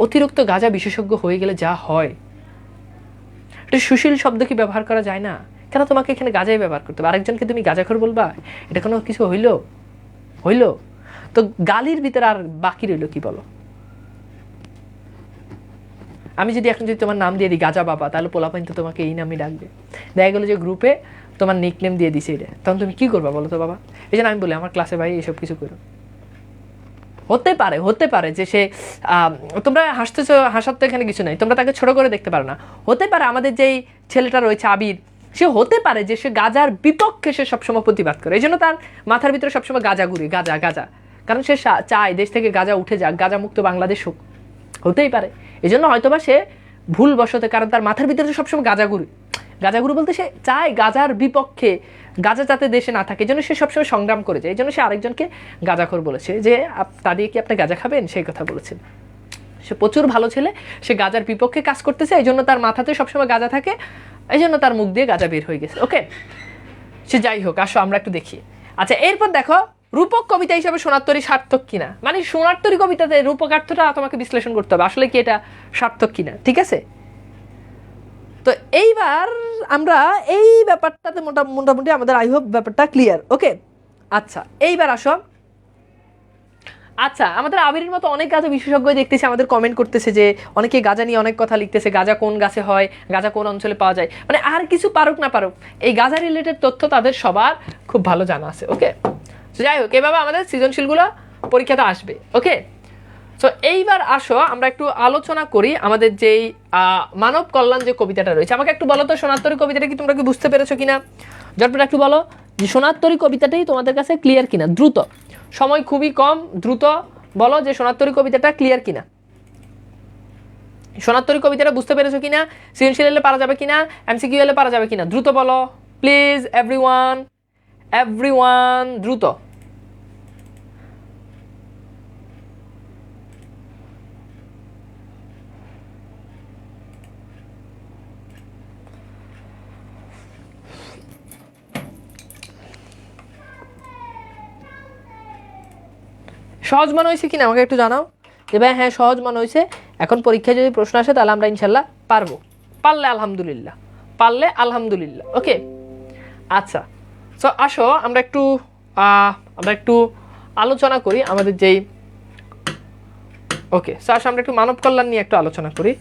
অতিরিক্ত গাঁজা বিশেষজ্ঞ হয়ে গেলে যা হয়, একটা সুশীল শব্দ কি ব্যবহার করা যায় না, কেন তোমাকে এখানে গাঁজাই ব্যবহার করতে হবে, আরেকজনকে তুমি গাঁজাখোর বলবা, এটা কোনো কিছু হইল? তো গালির ভিতরে আর বাকি রইল কি বলো। আমি যদি এখন যদি তোমার নাম দিয়ে দিই গাঁজা বাবা, তাহলে পোলাপাইন তো তোমাকে এই নামই ডাকবে। দেখা গেলো যে গ্রুপে তোমার নিকনেম দিয়ে দিছে এটা, তখন তুমি কি করবা বলো তো বাবা। এই জন্য আমি বলি আমার ক্লাসে ভাই এসব কিছু করো। হতে পারে যে সে তোমরা হাসার তো এখানে কিছু নাই, তোমরা তাকে ছোট করে দেখতে পারো না। হতে পারে আমাদের যেই ছেলেটা রয়েছে আবির, সে হতে পারে যে সে গাঁজার বিপক্ষে সে সবসময় প্রতিবাদ করে, এই জন্য তার মাথার ভিতরে সবসময় গাঁজা ঘুরে, গাঁজা, কারণ সে চায় দেশ থেকে গাঁজা উঠে যাক, গাঁজা মুক্ত বাংলাদেশ হোক, হতেই পারে। এই জন্য হয়তোবা সে ভুল বশতে, কারণ তার মাথার ভিতরে সবসময় গাঁজা ঘুরে বলতে সে চায় গাঁজার বিপক্ষে, গাঁজা যাতে দেশে না থাকে, এই জন্য সে সবসময় সংগ্রাম করে যায়। এই জন্য সে আরেকজনকে গাঁজাখোর বলেছে, যে তা দিয়ে কি আপনি গাঁজা খাবেন, সেই কথা বলেছেন। সে প্রচুর ভালো ছেলে, সে গাঁজার বিপক্ষে কাজ করতেছে, এই জন্য তার মাথাতে সবসময় গাঁজা থাকে, এই জন্য তার মুখ দিয়ে গাঁজা বের হয়ে গেছে। ওকে, সে যাই হোক, আসো আমরা একটু দেখি। আচ্ছা এরপর দেখো রূপক কবিতা হিসাবে সোনার তরী সার্থক কিনা, মানে সোনার তরী কবিতাতে রূপকার্থটা তোমাকে বিশ্লেষণ করতে হবে, আসলে কি এটা সার্থক কিনা। ঠিক আছে, তো এইবার আমরা এই ব্যাপারটাতে মোটামুটি আমাদের আই হোপ ব্যাপারটা ক্লিয়ার। ওকে, আচ্ছা এইবার আসো, আচ্ছা আমাদের আবিরের মতো অনেক গাঁজা বিশেষজ্ঞ দেখতেছে আমাদের কমেন্ট করতেছে যে অনেকে গাঁজা নিয়ে অনেক কথা লিখতেছে, গাঁজা কোন গাছে হয়, গাঁজা কোন অঞ্চলে পাওয়া যায়, মানে আর কিছু পারুক না পারুক এই গাঁজা রিলেটেড তথ্য তাদের সবার খুব ভালো জানা আছে। ওকে, যাই হোক এভাবে আমাদের সৃজনশীলগুলো পরীক্ষাতে আসবে। ওকে, সো এইবার আসো আমরা একটু আলোচনা করি আমাদের যেই মানব কল্যাণ যে কবিতাটা রয়েছে। আমাকে একটু বলো তো সোনারতরী কবিতাটা কি তোমরা কি বুঝতে পেরেছো কিনা, জটপট একটু বলো যে সোনারতরী কবিতাটাই তোমাদের কাছে ক্লিয়ার কিনা। দ্রুত, সময় খুবই কম, দ্রুত বলো যে সোনারতরী কবিতাটা ক্লিয়ার কিনা, সোনারতরী কবিতাটা বুঝতে পেরেছো কিনা, সৃজনশীল এলে পারা যাবে কিনা, এমসিকিউ এলে পারা যাবে কিনা, দ্রুত বলো প্লিজ এভরিওয়ান, এভরিওয়ান দ্রুত। সহজ মনে হয়েছে কিনা আমাকে একটু জানাও যে ভাই হ্যাঁ সহজ মনে হয়েছে, এখন পরীক্ষায় যদি প্রশ্ন আসে তাহলে আমরা ইনশাল্লাহ পারবো, পারলে আলহামদুলিল্লাহ, পারলে আলহামদুলিল্লাহ। ওকে, আচ্ছা সো আসো আমরা একটু আলোচনা করি আমাদের যেই, ওকে সো আসো আমরা একটু মানব কল্যাণ নিয়ে একটু আলোচনা করি।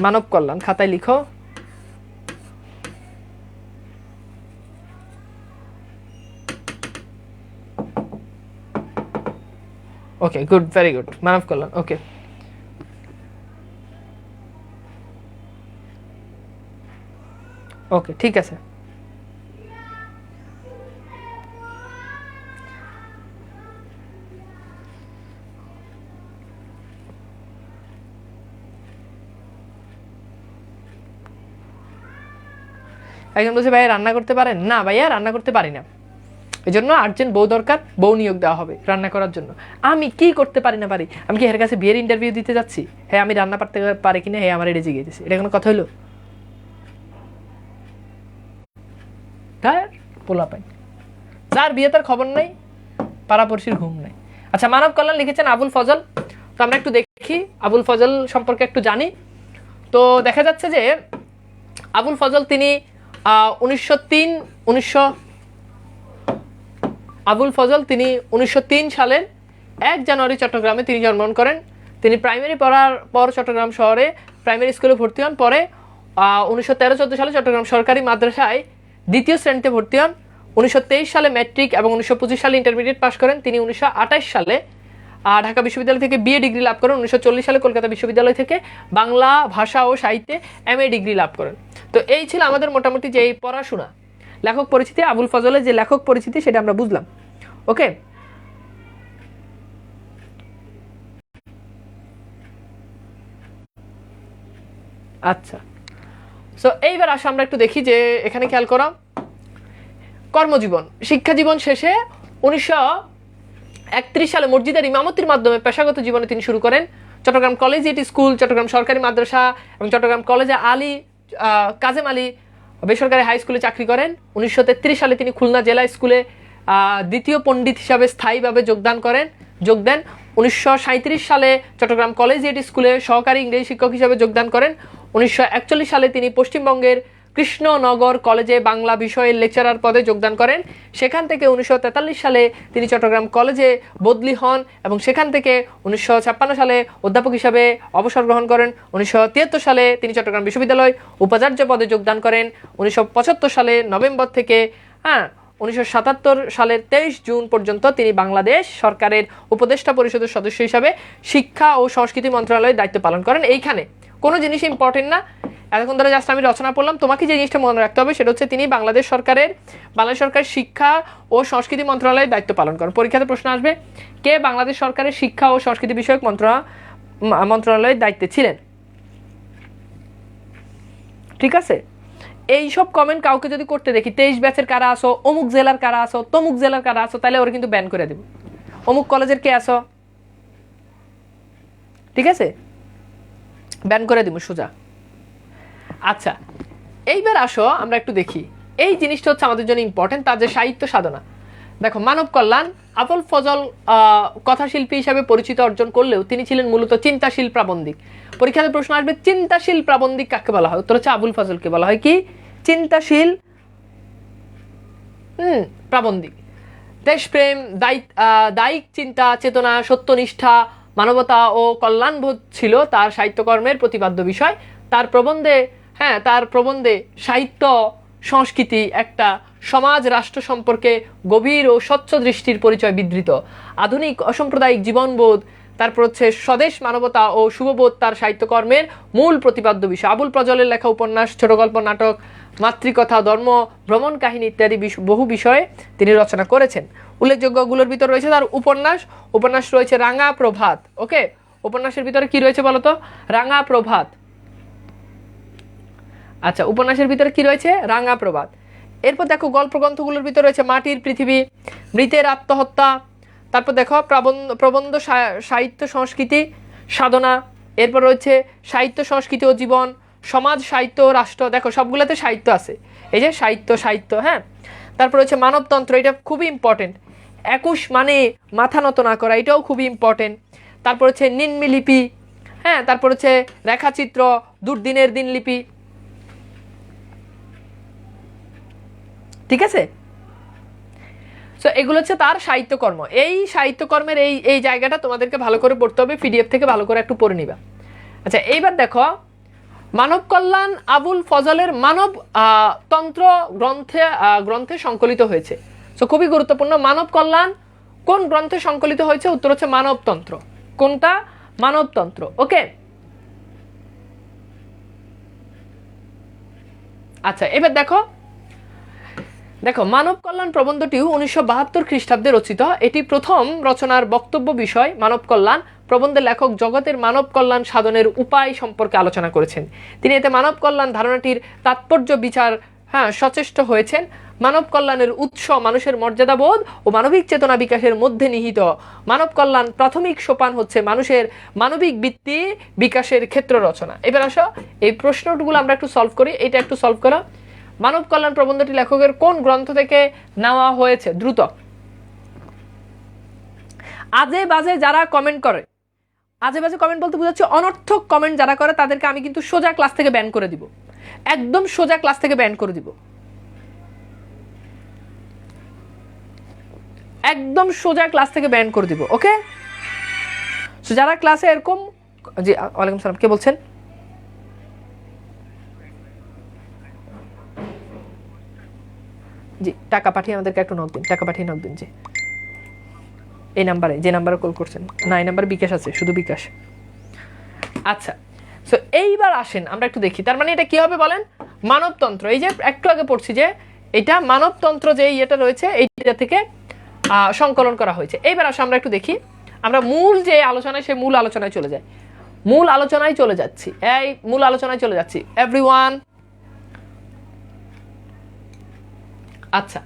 মানব কল্যাণ খাতায় লিখো, ওকে গুড, ভেরি গুড, মানব কল্যাণ। ওকে ওকে ঠিক আছে, একজন বলছে ভাইয়া রান্না করতে পারেন না, ভাইয়া রান্না করতে পারি না, এই জন্য আর্জেন্ট বউ দরকার, বউ নিয়োগ দেওয়া হবে রান্না করার জন্য। আমি কি করতে পারি না পারি, আমি কি এর কাছে বিয়ের ইন্টারভিউ দিতে যাচ্ছি? হ্যাঁ আমি রান্না পারতে পারি কিনা, হ্যাঁ আমার এটা জিজ্ঞেস দিচ্ছে, এটা কোনো কথা হলো? তার পোলা পাই, যার বিয়ে তার খবর নাই, পাড়াপড়শির ঘুম নাই। আচ্ছা মানব কল্যাণ লিখেছেন আবুল ফজল। তো আমরা একটু দেখি আবুল ফজল সম্পর্কে একটু জানি। তো দেখা যাচ্ছে যে আবুল ফজল তিনি 1903 সালের 1 জানুয়ারি চট্টগ্রামে তিনি জন্মগ্রহণ করেন। তিনি প্রাইমারি পড়ার পর চট্টগ্রাম শহরে প্রাইমারি স্কুলে ভর্তি হন। পরে 1913-14 সালে চট্টগ্রাম সরকারি মাদ্রাসায় 2য় শ্রেণীতে ভর্তি হন। 1923 সালে ম্যাট্রিক এবং 1925 সালে ইন্টারমিডিয়েট পাশ করেন। তিনি 1928 সালে ঢাকা বিশ্ববিদ্যালয় থেকে বিএ ডিগ্রি লাভ করেন। 1940 সালে কলকাতা বিশ্ববিদ্যালয় থেকে বাংলা ভাষা ও সাহিত্যে এমএ ডিগ্রি লাভ করেন। তো এই ছিল আমাদের মোটামুটি যে পড়াশোনা, লেখক পরিচিতি, আবুল ফজলের যে লেখক পরিচিতি সেটা আমরা বুঝলাম। ওকে আচ্ছা সো এইবার আসো আমরা একটু দেখি যে এখানে খেয়াল করো কর্মজীবন, শিক্ষা জীবন শেষে 1931 সালে মসজিদের ইমামতির মাধ্যমে পেশাগত জীবনে তিনি শুরু করেন। চট্টগ্রাম কলেজিয়েট স্কুল, চট্টগ্রাম সরকারি মাদ্রাসা এবং চট্টগ্রাম কলেজে কাজেম আলী বেসরকারি হাই স্কুলে চাকরি করেন। 1933 সালে তিনি খুলনা জেলা স্কুলে 2য় পণ্ডিত হিসাবে স্থায়ীভাবে যোগ দেন। 1937 সালে চট্টগ্রাম কলেজিয়েট স্কুলে সহকারী ইংরেজি শিক্ষক হিসাবে যোগদান করেন। 1941 সালে তিনি পশ্চিমবঙ্গের কৃষ্ণনগর কলেজে বাংলা বিষয়ের লেকচারার পদে যোগদান করেন। সেখান থেকে 1943 সালে তিনি চট্টগ্রাম কলেজে বদলি হন এবং সেখান থেকে 1956 সালে অধ্যাপক হিসাবে অবসর গ্রহণ করেন। 1973 সালে তিনি চট্টগ্রাম বিশ্ববিদ্যালয় উপাচার্য পদে যোগদান করেন। 1975 সালে নভেম্বর থেকে 1977 সালের 23 জুন পর্যন্ত তিনি বাংলাদেশ সরকারের উপদেষ্টা পরিষদের সদস্য হিসাবে শিক্ষা ও সংস্কৃতি মন্ত্রণালয়ের দায়িত্ব পালন করেন। এইখানে কোনো জিনিস ইম্পর্টেন্ট না, এতক্ষণ ধরে জাস্ট আমি রচনা পড়লাম, তোমাকে যে জিনিসটা মনে রাখতে হবে সেটা হচ্ছে তিনি বাংলাদেশ সরকারের শিক্ষা ও সংস্কৃতি মন্ত্রণালয়ের দায়িত্ব পালন করেন। পরীক্ষাতে প্রশ্ন আসবে কে বাংলাদেশ সরকারের শিক্ষা ও সংস্কৃতি বিষয়ক মন্ত্রণালয়ের দায়িত্বে ছিলেন। ঠিক আছে, এই সব কমেন্ট কাউকে যদি করতে দেখি 23 ব্যাচের কারা আসো, অমুক জেলার কারা আসো, তমুক জেলার কারা আসো, তাহলে ওরা কিন্তু ব্যান করে দেব। অমুক কলেজের কে আসো, ঠিক আছে, ব্যান করে দিব সোজা। আচ্ছা এইবার আসো আমরা একটু দেখি এই জিনিসটা হচ্ছে আমাদের জন্য ইম্পর্টেন্ট, তার যে সাহিত্য সাধনা। দেখো মানব কল্যাণ, আবুল ফজল কথাশিল্পী হিসাবে পরিচিত অর্জন করলেও তিনি ছিলেন মূলত চিন্তাশীল প্রাবন্ধিক। পরীক্ষাতে প্রশ্ন আসবে চিন্তাশীল প্রাবন্ধিক কাকে বলা হয়? উত্তর হচ্ছে আবুল ফজলকে বলা হয় কি চিন্তাশীল প্রাবন্ধিক। দেশপ্রেম, দায়িক চিন্তা, চেতনা, সত্যনিষ্ঠা, মানবতা ও কল্যাণবোধ ছিল তার সাহিত্যকর্মের প্রতিপাদ্য বিষয়। তার প্রবন্ধে সাহিত্য সংস্কৃতি একটা সমাজ রাষ্ট্র সম্পর্কে গভীর ও স্বচ্ছ দৃষ্টির পরিচয় বিধৃত। আধুনিক অসাম্প্রদায়িক জীবনবোধ, তারপর হচ্ছে স্বদেশ মানবতা ও শুভবোধ তার সাহিত্যকর্মের মূল প্রতিপাদ্য বিষয়। আবুল ফজলের লেখা উপন্যাস, ছোট গল্প, নাটক, মাতৃকথা, ধর্ম, ভ্রমণ কাহিনী ইত্যাদি বহু বিষয়ে তিনি রচনা করেছেন। উল্লেখযোগ্যগুলোর ভিতর রয়েছে তার উপন্যাস রয়েছে রাঙা প্রভাত। ওকে, উপন্যাসের ভিতরে কি রয়েছে বলতো? রাঙা প্রভাত। আচ্ছা, উপন্যাসের ভিতরে কি রয়েছে? রাঙা প্রভাত। এরপর দেখো গল্প গ্রন্থগুলোর ভিতরে রয়েছে মাটির পৃথিবী, মৃতের আত্মহত্যা, তারপর দেখো প্রবন্ধ সাহিত্য সংস্কৃতি সাধনা, এরপর রয়েছে সাহিত্য সংস্কৃতি ও জীবন, সমাজ সাহিত্য ও রাষ্ট্র। দেখো সবগুলোতে সাহিত্য আছে, এই যে সাহিত্য, হ্যাঁ। তারপর রয়েছে মানবতন্ত্র, এটা খুবই ইম্পর্টেন্ট। 21 মানে মাথা নত না করা, এটাও খুবই ইম্পর্টেন্ট। তারপর হচ্ছে নিম্নলিপি, হ্যাঁ। তারপর হচ্ছে রেখাচিত্র, দুর্দিনের দিনলিপি, ঠিক আছে। সো এগুলো হচ্ছে তার সাহিত্যকর্ম। এই সাহিত্যকর্মের এই জায়গাটা তোমাদেরকে ভালো করে পড়তে হবে, পিডিএফ থেকে ভালো করে একটু পড়ে নিবা। আচ্ছা, এইবার দেখো মানব কল্যাণ আবুল ফজলের মানব তন্ত্র গ্রন্থে সংকলিত হয়েছে। সো খুবই গুরুত্বপূর্ণ, মানব কল্যাণ কোন গ্রন্থে সংকলিত হয়েছে? উত্তর হচ্ছে মানবতন্ত্র। কোনটা? মানবতন্ত্র। ওকে, আচ্ছা এবার দেখো মানব কল্যাণ প্রবন্ধটিও 1972 খ্রিস্টাব্দে রচিত। এটি প্রথম রচনার বক্তব্য বিষয় মানব কল্যাণ। প্রবন্ধের লেখক জগতের মানব কল্যাণ সাধনের উপায় সম্পর্কে আলোচনা করেছেন। তিনি এতে মানব কল্যাণ ধারণাটির তাৎপর্য বিচার সচেষ্ট হয়েছেন। মানব কল্যাণের উৎস মানুষের মর্যাদাবোধ ও মানবিক চেতনা বিকাশের মধ্যে নিহিত। মানব কল্যাণ প্রাথমিক সোপান হচ্ছে মানুষের মানবিক বৃত্তি বিকাশের ক্ষেত্র রচনা। এবার আসো এই প্রশ্নগুলো আমরা একটু সলভ করি। এটা একটু সলভ করো। মানব কল্যাণ প্রবন্ধটি লেখকের কোন গ্রন্থ থেকে নেওয়া হয়েছে? দ্রুত। আজে বাজে যারা কমেন্ট করে, আজে বাজে কমেন্ট বলতে বোঝাচ্ছে অনর্থক কমেন্ট যারা করে, তাদেরকে আমি কিন্তু সোজা ক্লাস থেকে ব্যান করে দিব, একদম সোজা ক্লাস থেকে ব্যান করে দিব, একদম সোজা ক্লাস থেকে ব্যান করে দিব। ওকে, সো যারা ক্লাসে এরকম, জি ওয়ালাইকুম সালাম, কে বলছেন? জি, টাকা পাঠিয়ে আমাদেরকে একটু নক দিন, টাকা পাঠিয়ে নক দিন। জি, এই নাম্বারে, যে নাম্বারে কল করছেন না, এই নাম্বারে বিকাশ আছে, শুধু বিকাশ। আচ্ছা, সো এইবার আসেন আমরা একটু দেখি, তার মানে এটা কি হবে বলেন? মানবতন্ত্র। এই যে একটু আগে পড়ছি যে এটা মানবতন্ত্র যে ইয়েটা রয়েছে এইটা থেকে সংকলন করা হয়েছে। এইবার আসো আমরা একটু দেখি, আমরা মূল যে আলোচনায়, সেই মূল আলোচনায় চলে যাই। মূল আলোচনায় চলে যাচ্ছি, এই মূল আলোচনায় চলে যাচ্ছি এভরিওয়ান। আচ্ছা,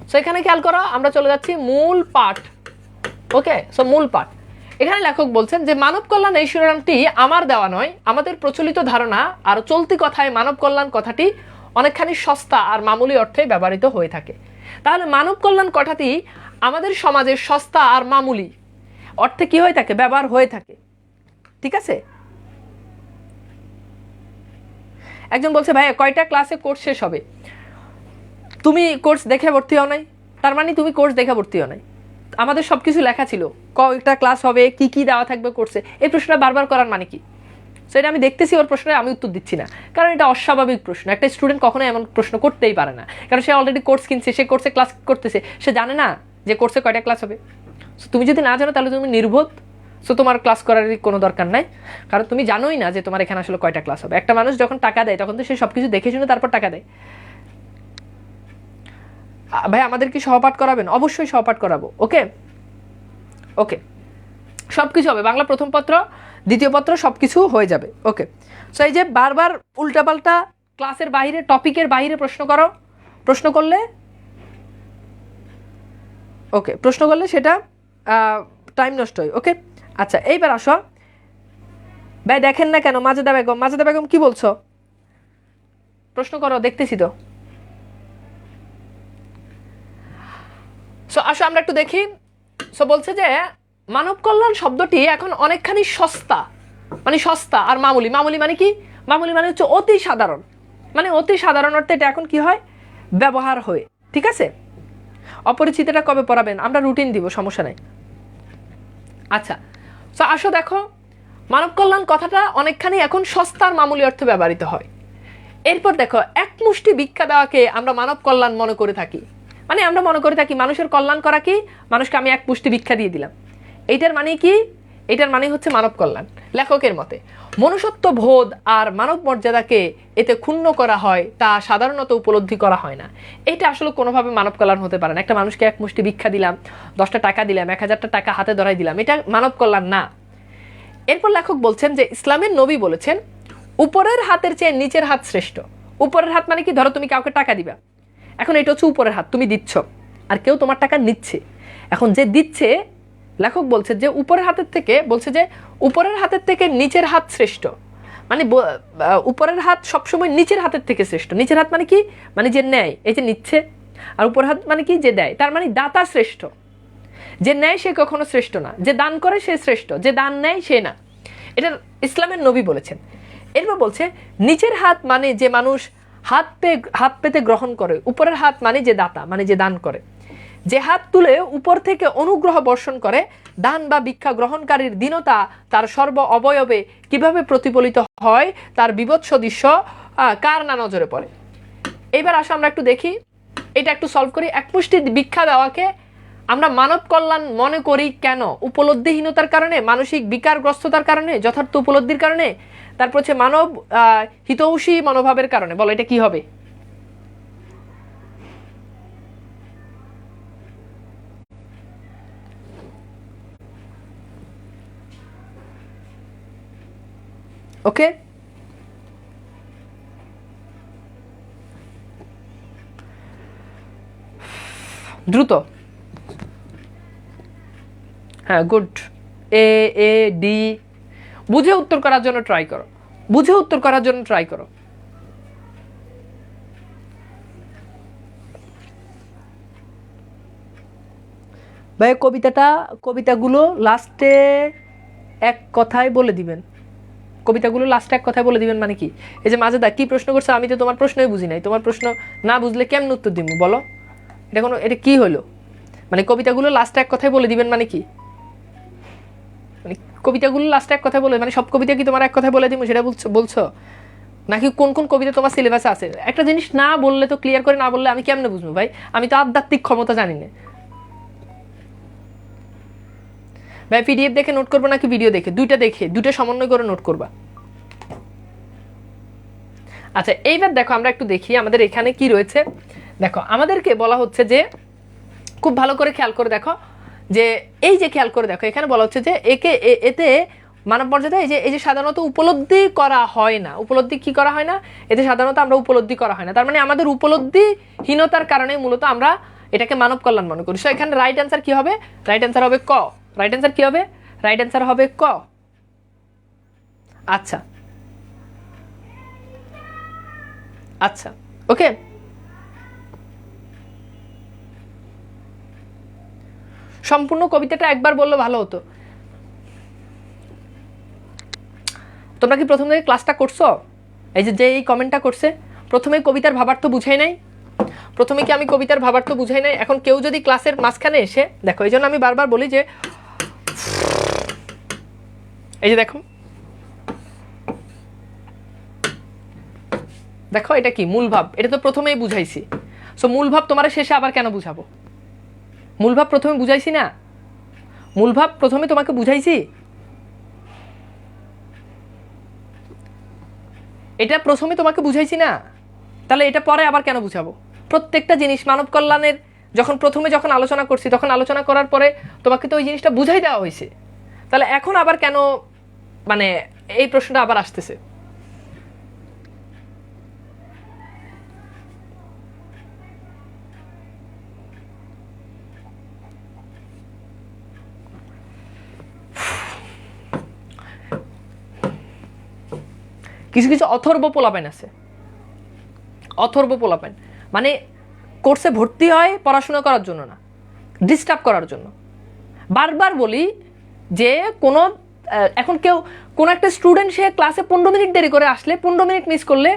সো এখানে খেয়াল করো, আমরা চলে যাচ্ছি মূল পাঠ। ওকে, সো মূল পাঠ। এখানে লেখক বলছেন যে মানব কল্যাণ এই শিরোনামটি আমার দেওয়া নয়, আমাদের প্রচলিত ধারণা আর চলতি কথায় মানব কল্যাণ কথাটি অনেকখানি সস্তা আর মামুলি অর্থে ব্যবহৃত হয়ে থাকে। তাহলে মানব কল্যাণ কথাটি আমাদের সমাজে সস্তা আর মামুলি অর্থে কি হয়ে থাকে? ব্যবহার হয়ে থাকে, ঠিক আছে। একজন বলছে ভাই কয়টা ক্লাসে কোর্স শেষ হবে? তুমি কোর্স দেখে ভর্তি হও নাই, তার মানে তুমি কোর্স দেখে ভর্তি হও নাই। আমাদের সবকিছু লেখা ছিল, কয়টা ক্লাস হবে, কি কি দেওয়া থাকবে কোর্সে। এই প্রশ্নটা বারবার করার মানে কি? সেটা আমি দেখতেছি, ওর প্রশ্নে আমি উত্তর দিচ্ছি না, কারণ এটা অস্বাভাবিক প্রশ্ন। একটা স্টুডেন্ট কখনোই এমন প্রশ্ন করতেই পারে না, কারণ সে অলরেডি কোর্স কিনছে, সে কোর্সে ক্লাস করতেছে, সে জানে না যে কোর্সে কয়টা ক্লাস হবে। তুমি যদি না জানো তাহলে তুমি নির্বোধ। সো তোমার ক্লাস করারই কোনো দরকার নাই, কারণ তুমি জানোই না যে তোমার এখানে আসলে কয়টা ক্লাস হবে। একটা মানুষ যখন টাকা দেয় তখন তো সে সবকিছু দেখে শুনে তারপর টাকা দেয়। ভাই আমাদের কি সহপাঠ করাবেন? অবশ্যই সহপাঠ করাবো। ওকে ওকে, সব কিছু হবে, বাংলা প্রথম পত্র, দ্বিতীয় পত্র, সব কিছু হয়ে যাবে। ওকে, সো এই যে বারবার উল্টাপাল্টা ক্লাসের বাইরে, টপিকের বাইরে প্রশ্ন করো, প্রশ্ন করলে ওকে, প্রশ্ন করলে সেটা টাইম নষ্ট হয়। ওকে, আচ্ছা এইবার আসো ভাই, দেখেন না কেন? মাজেদা বেগম, মাজেদা বেগম কি বলছো? প্রশ্ন করো, দেখতেছি তো। সো আসো আমরা একটু দেখি। সো বলছে যে মানব কল্যাণ শব্দটি এখন অনেকখানি সস্তা, মানে সস্তা আর মামুলি। মামুলি মানে কি? মামুলি মানে হচ্ছে অতি সাধারণ, মানে অতি সাধারণ অর্থে এটা এখন কি হয়, ব্যবহার হয়। ঠিক আছে, অপরিচিতটা কবে পড়াবেন? আমরা রুটিন দিব, সমস্যা নাই। আচ্ছা, সো আসো দেখো, মানব কল্যাণ কথাটা অনেকখানি এখন সস্তার মামুলি অর্থে ব্যবহৃত হয়। এরপর দেখো, এক মুষ্টি ভিক্ষা দেওয়াকে আমরা মানব কল্যাণ মনে করে থাকি। মানে আমরা মনে করে থাকি মানুষের কল্যাণ করা কি, মানুষকে আমি এক মুষ্টি ভিক্ষা দিয়ে দিলাম, এইটার মানে কি? এটার মানে হচ্ছে মানব কল্যাণ। লেখকের মতে মনুষ্যত্ব বোধ আর মানব মর্যাদাকে এতে ক্ষুণ্ণ করা হয়, তা সাধারণত উপলব্ধি করা হয় না। এটা আসলে কোনোভাবে মানব কল্যাণ হতে পারে না। একটা মানুষকে এক মুষ্টি ভিক্ষা দিলাম, 10টা টাকা দিলাম, 1000টা টাকা হাতে ধরাই দিলাম, এটা মানব কল্যাণ না। এরপর লেখক বলছেন যে ইসলামের নবী বলেছেন উপরের হাতের চেয়ে নিচের হাত শ্রেষ্ঠ। উপরের হাত মানে কি? ধরো তুমি কাউকে টাকা দিবা, এখন এটা হচ্ছে উপরের হাত, তুমি দিচ্ছ আর কেউ তোমার টাকা নিচ্ছে। এখন যে দিচ্ছে, লেখক বলছে যে উপরের হাতের থেকে, বলছে যে উপরের হাতের থেকে নিচের হাত শ্রেষ্ঠ। মানে উপরের হাত সবসময় নিচের হাতের থেকে শ্রেষ্ঠ। নিচের হাত মানে কি? মানে যে নেয়, এই যে নিচ্ছে। আর উপরের হাত মানে কি? যে দেয়। তার মানে দাতা শ্রেষ্ঠ। যে নেয় সে কখনো শ্রেষ্ঠ না, যে দান করে সে শ্রেষ্ঠ, যে দান নেয় সে না। এটা ইসলামের নবী বলেছেন। এরপর বলছে নিচের হাত মানে যে মানুষ হাত পেতে গ্রহণ করে, উপরের হাত মানে যে দাতা, মানে যে দান করে। যে হাত তুলে উপর থেকে অনুগ্রহ বর্ষণ করে, দান বা ভিক্ষা গ্রহণকারীর দীনতা তার সর্ব অবয়বে কিভাবে প্রতিফলিত হয় তার বিভৎস দৃশ্য কার না নজরে পড়ে। এইবার আসো আমরা একটু দেখি, এটা একটু সলভ করি। এক মুষ্টি ভিক্ষা দেওয়াকে আমরা মানব কল্যাণ মনে করি কেন? উপলব্ধিহীনতার কারণে, মানসিক বিকারগ্রস্ততার কারণে, যথার্থ উপলব্ধির কারণে, তারপর হচ্ছে মানব হিতৈষী মনোভাবের কারণে। বলো এটা কি হবে? ওকে, দ্রুত। হ্যাঁ, গুড। এ এ ডি, বুঝে উত্তর করার জন্য ট্রাই করো, বুঝে উত্তর করার জন্য ট্রাই করো। ভাই কবিতাগুলো লাস্টে এক কথায় বলে দিবেন। কবিতাগুলো লাস্টে এক কথায় বলে দিবেন মানে কি? এই যে মাজেদা কি প্রশ্ন করছে, আমি তো তোমার প্রশ্নই বুঝি নাই। তোমার প্রশ্ন না বুঝলে কেমন উত্তর দিব বলো? এটা কি হলো? মানে কবিতাগুলো লাস্টে এক কথায় বলে দিবেন মানে কি? মানে কবিতাগুলো লাস্টে এক কথায় বলে, মানে সব কবিতা কি তোমার এক কথায় বলে দিব সেটা বলছো? নাকি কোন কোন কবিতা তোমার সিলেবাসে আছে? একটা জিনিস না বললে তো, ক্লিয়ার করে না বললে আমি কেমনে বুঝবো ভাই? আমি তো আধ্যাত্মিক ক্ষমতা জানি না ভাই। পিডিএফ দেখে নোট করবো নাকি ভিডিও দেখে? দুইটা সমন্বয় করে নোট করবা। আচ্ছা, এইবার দেখো আমরা একটু দেখি আমাদের এখানে কি রয়েছে। দেখো আমাদেরকে বলা হচ্ছে যে, খুব ভালো করে খেয়াল করে দেখো, যে এই যে খেয়াল করে দেখো, এখানে বলা হচ্ছে যে এতে মানব মর্যাদা এই যে সাধারণত উপলব্ধি করা হয় না। উপলব্ধি কি করা হয় না? এতে সাধারণত আমরা উপলব্ধি করা হয় না। তার মানে আমাদের উপলব্ধিহীনতার কারণে মূলত আমরা এটাকে মানব কল্যাণ মনে করি। সো এখানে রাইট অ্যান্সার কি হবে? রাইট অ্যান্সার হবে ক। রাইট অ্যান্সার কি হবে? রাইট অ্যান্সার হবে ক। আচ্ছা আচ্ছা, ওকে। সম্পূর্ণ কবিতাটা একবার বললে ভালো হতো। তোমরা কি প্রথম থেকে ক্লাসটা করছো? এই যে এই কমেন্টটা করছে, প্রথমে কবিতার ভাবার্থ বুঝাই নাই? প্রথমে কি আমি কবিতার ভাবার্থ বুঝাই নাই? এখন কেউ যদি ক্লাসের মাঝখানে এসে দেখো, এই জন্য আমি বারবার বলি যে এই যে দেখো, দেখো এটা কি মূল ভাব, এটা তো প্রথমেই বুঝাইছি। সো মূল ভাব তোমার শেষে আবার কেন বুঝাবো? মূল ভাব প্রথমে বুঝাইছি না? মূল ভাব প্রথমে তোমাকে বুঝাইছি, এটা প্রথমে তোমাকে বুঝাইছি না? তাহলে এটা পরে আবার কেন বুঝাবো? প্রত্যেকটা জিনিস মানব কল্যাণের যখন আলোচনা করছি, তখন আলোচনা করার পরে তোমাকে তো ওই জিনিসটা বুঝাই দেওয়া হয়েছে। তাহলে এখন আবার কেন মানে এই প্রশ্নটা আবার আসতেছে? কিছু কিছু অথর্ব পোলাপেন আছে, অথর্ব পোলাপেন মানে কোর্সে ভর্তি হয় পড়াশোনা করার জন্য না, ডিস্টার্ব করার জন্য। বারবার বলি যে এখন কোনো একটা স্টুডেন্ট সে ক্লাসে 15 মিনিট দেরি করে আসলে, 15 মিনিট মিস করলে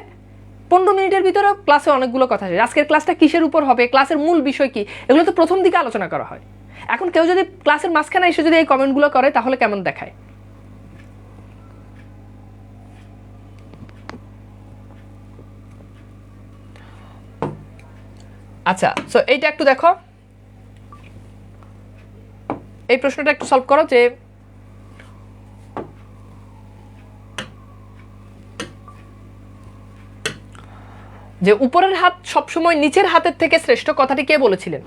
15 মিনিটের ভিতরে ক্লাসে অনেকগুলো কথা আছে। আজকের ক্লাসটা কিসের উপর হবে, ক্লাসের মূল বিষয় কি, এগুলো তো প্রথম দিকে আলোচনা করা হয়। এখন কেউ যদি ক্লাসের মাঝখানে এসে যদি এই কমেন্টগুলো করে তাহলে কেমন দেখায়? আচ্ছা, সো এইটা একটু দেখো, এই প্রশ্নটা একটু সলভ করো যে উপরের হাত সবসময় নিচের হাতের থেকে শ্রেষ্ঠ, কথাটি কে বলেছিলেন?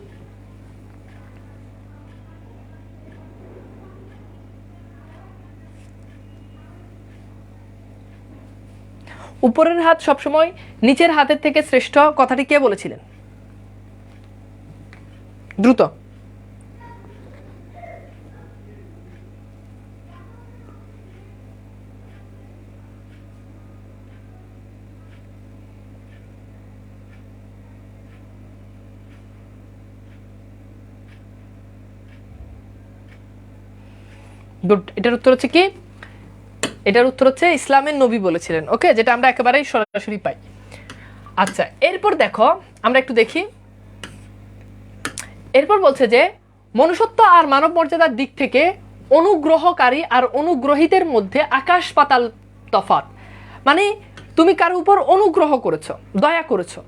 উপরের হাত সবসময় নিচের হাতের থেকে শ্রেষ্ঠ, কথাটি কে বলেছিলেন? দ্রুত। গুড, এটার উত্তর হচ্ছে কি? এটার উত্তর হচ্ছে ইসলামের নবী বলেছিলেন। ওকে, যেটা আমরা একেবারেই সরাসরি পাই। আচ্ছা, এরপর দেখো, আমরা একটু দেখি। এরপর বলছে যে মনুষ্যত্ব আর মানব মর্যাদার দিক থেকে অনুগ্রহকারী আর অনুগ্রহীতের মধ্যে আকাশ পাতাল তফাৎ। মানে তুমি কারো উপর অনুগ্রহ করেছো, দয়া করেছো,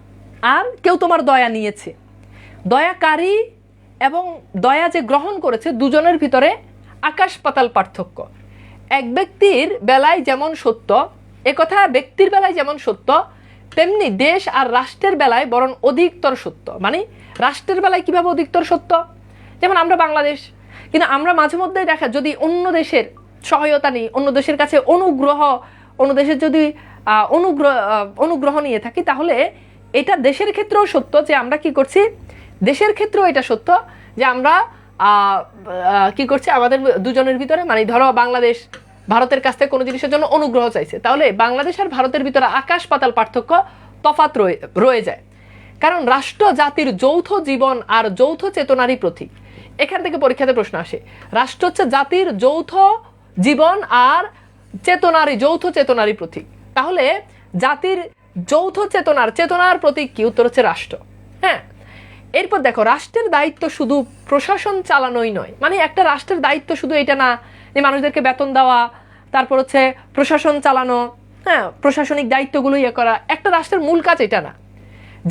আর কেউ তোমার দয়া নিয়েছে। দয়াকারী এবং দয়া যে গ্রহণ করেছে, দুজনের ভিতরে আকাশ পাতাল পার্থক্য। এক ব্যক্তির বেলায় যেমন সত্য, একথা ব্যক্তির বেলায় যেমন সত্য, তেমনি দেশ আর রাষ্ট্রের বেলায় বরং অধিকতর সত্য। মানে রাষ্ট্রের বেলায় কিভাবে অধিকতর সত্য? যেমন আমরা বাংলাদেশ, কিন্তু আমরা মাঝে মধ্যে দেখা, যদি অন্য দেশের সহায়তা নিই, অন্য দেশের কাছে অন্য দেশের যদি অনুগ্রহ নিয়ে থাকি, তাহলে এটা দেশের ক্ষেত্রেও সত্য যে আমরা কি করছি, দেশের ক্ষেত্রেও এটা সত্য যে আমরা কি করছি, আমাদের দুজনের ভিতরে, মানে ধরো বাংলাদেশ ভারতের কাছ থেকে কোনো জিনিসের জন্য অনুগ্রহ চাইছে, তাহলে বাংলাদেশ আর ভারতের ভিতরে আকাশ পাতাল পার্থক্য, তফাৎ রয়ে যায়। কারণ রাষ্ট্র জাতির যৌথ জীবন আর যৌথ চেতনারই প্রতীক। এখান থেকে পরীক্ষাতে প্রশ্ন আসে, রাষ্ট্র হচ্ছে জাতির যৌথ জীবন আর যৌথ চেতনারই প্রতীক। তাহলে জাতির যৌথ চেতনার প্রতীক কি? উত্তর হচ্ছে রাষ্ট্র। হ্যাঁ, এরপর দেখো, রাষ্ট্রের দায়িত্ব শুধু প্রশাসন চালানোই নয়। মানে একটা রাষ্ট্রের দায়িত্ব শুধু এটা না যে মানুষদেরকে বেতন দেওয়া, তারপর হচ্ছে প্রশাসন চালানো, হ্যাঁ, প্রশাসনিক দায়িত্বগুলো ইয়ে করা। একটা রাষ্ট্রের মূল কাজ এটা না।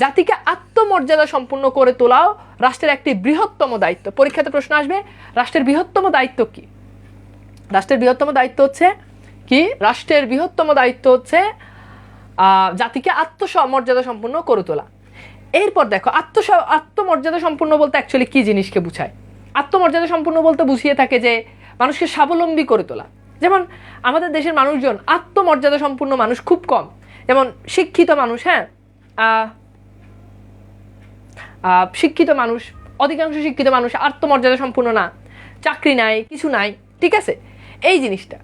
জাতিকে আত্মমর্যাদা সম্পন্ন করে তোলাও রাষ্ট্রের একটি বৃহত্তম দায়িত্ব। পরীক্ষাতে প্রশ্ন আসবে, রাষ্ট্রের বৃহত্তম দায়িত্ব কি? রাষ্ট্রের বৃহত্তম দায়িত্ব হচ্ছে কি? রাষ্ট্রের বৃহত্তম দায়িত্ব হচ্ছে জাতিকে আত্মমর্যাদা সম্পন্ন করে তোলা। এরপর দেখো, আত্মমর্যাদা সম্পূর্ণ বলতে অ্যাকচুয়ালি কি জিনিসকে বুঝায়? আত্মমর্যাদা সম্পূর্ণ বলতে বুঝিয়ে থাকে যে মানুষকে স্বাবলম্বী করে তোলা। যেমন আমাদের দেশের মানুষজন আত্মমর্যাদা সম্পূর্ণ মানুষ খুব কম। যেমন শিক্ষিত মানুষ, হ্যাঁ, শিক্ষিত মানুষ, অধিকাংশ শিক্ষিত মানুষ আত্মমর্যাদা সম্পূর্ণ না, চাকরি নাই, কিছু নাই, ঠিক আছে, এই জিনিসটা।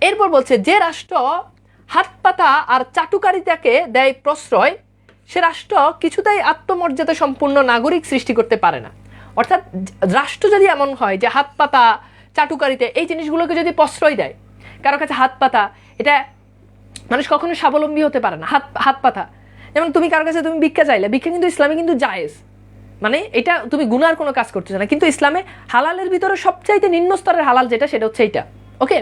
এরপর বলছে যে রাষ্ট্র হাত পাতা আর চাটুকারিতাকে দেয় প্রশ্রয়, সে রাষ্ট্র কিছুতেই আত্মমর্যাদা সম্পূর্ণ নাগরিক সৃষ্টি করতে পারে না। অর্থাৎ রাষ্ট্র যদি এমন হয় যে হাত পাতা, চাটুকারিতা, এই জিনিসগুলোকে যদি প্রশ্রয় দেয়, কারো কাছে হাত পাতা, এটা মানুষ কখনো স্বাবলম্বী হতে পারে না। হাত পাতা, যেমন তুমি কারো কাছে তুমি ভিক্ষা চাইলে, ভিক্ষা কিন্তু ইসলামে কিন্তু জায়েজ, মানে এটা তুমি গুনার কোনো কাজ করতেছো না, কিন্তু ইসলামে হালালের ভিতরে সবচাইতে নিম্ন স্তরের হালাল যেটা, সেটা হচ্ছে এইটা। ওকে,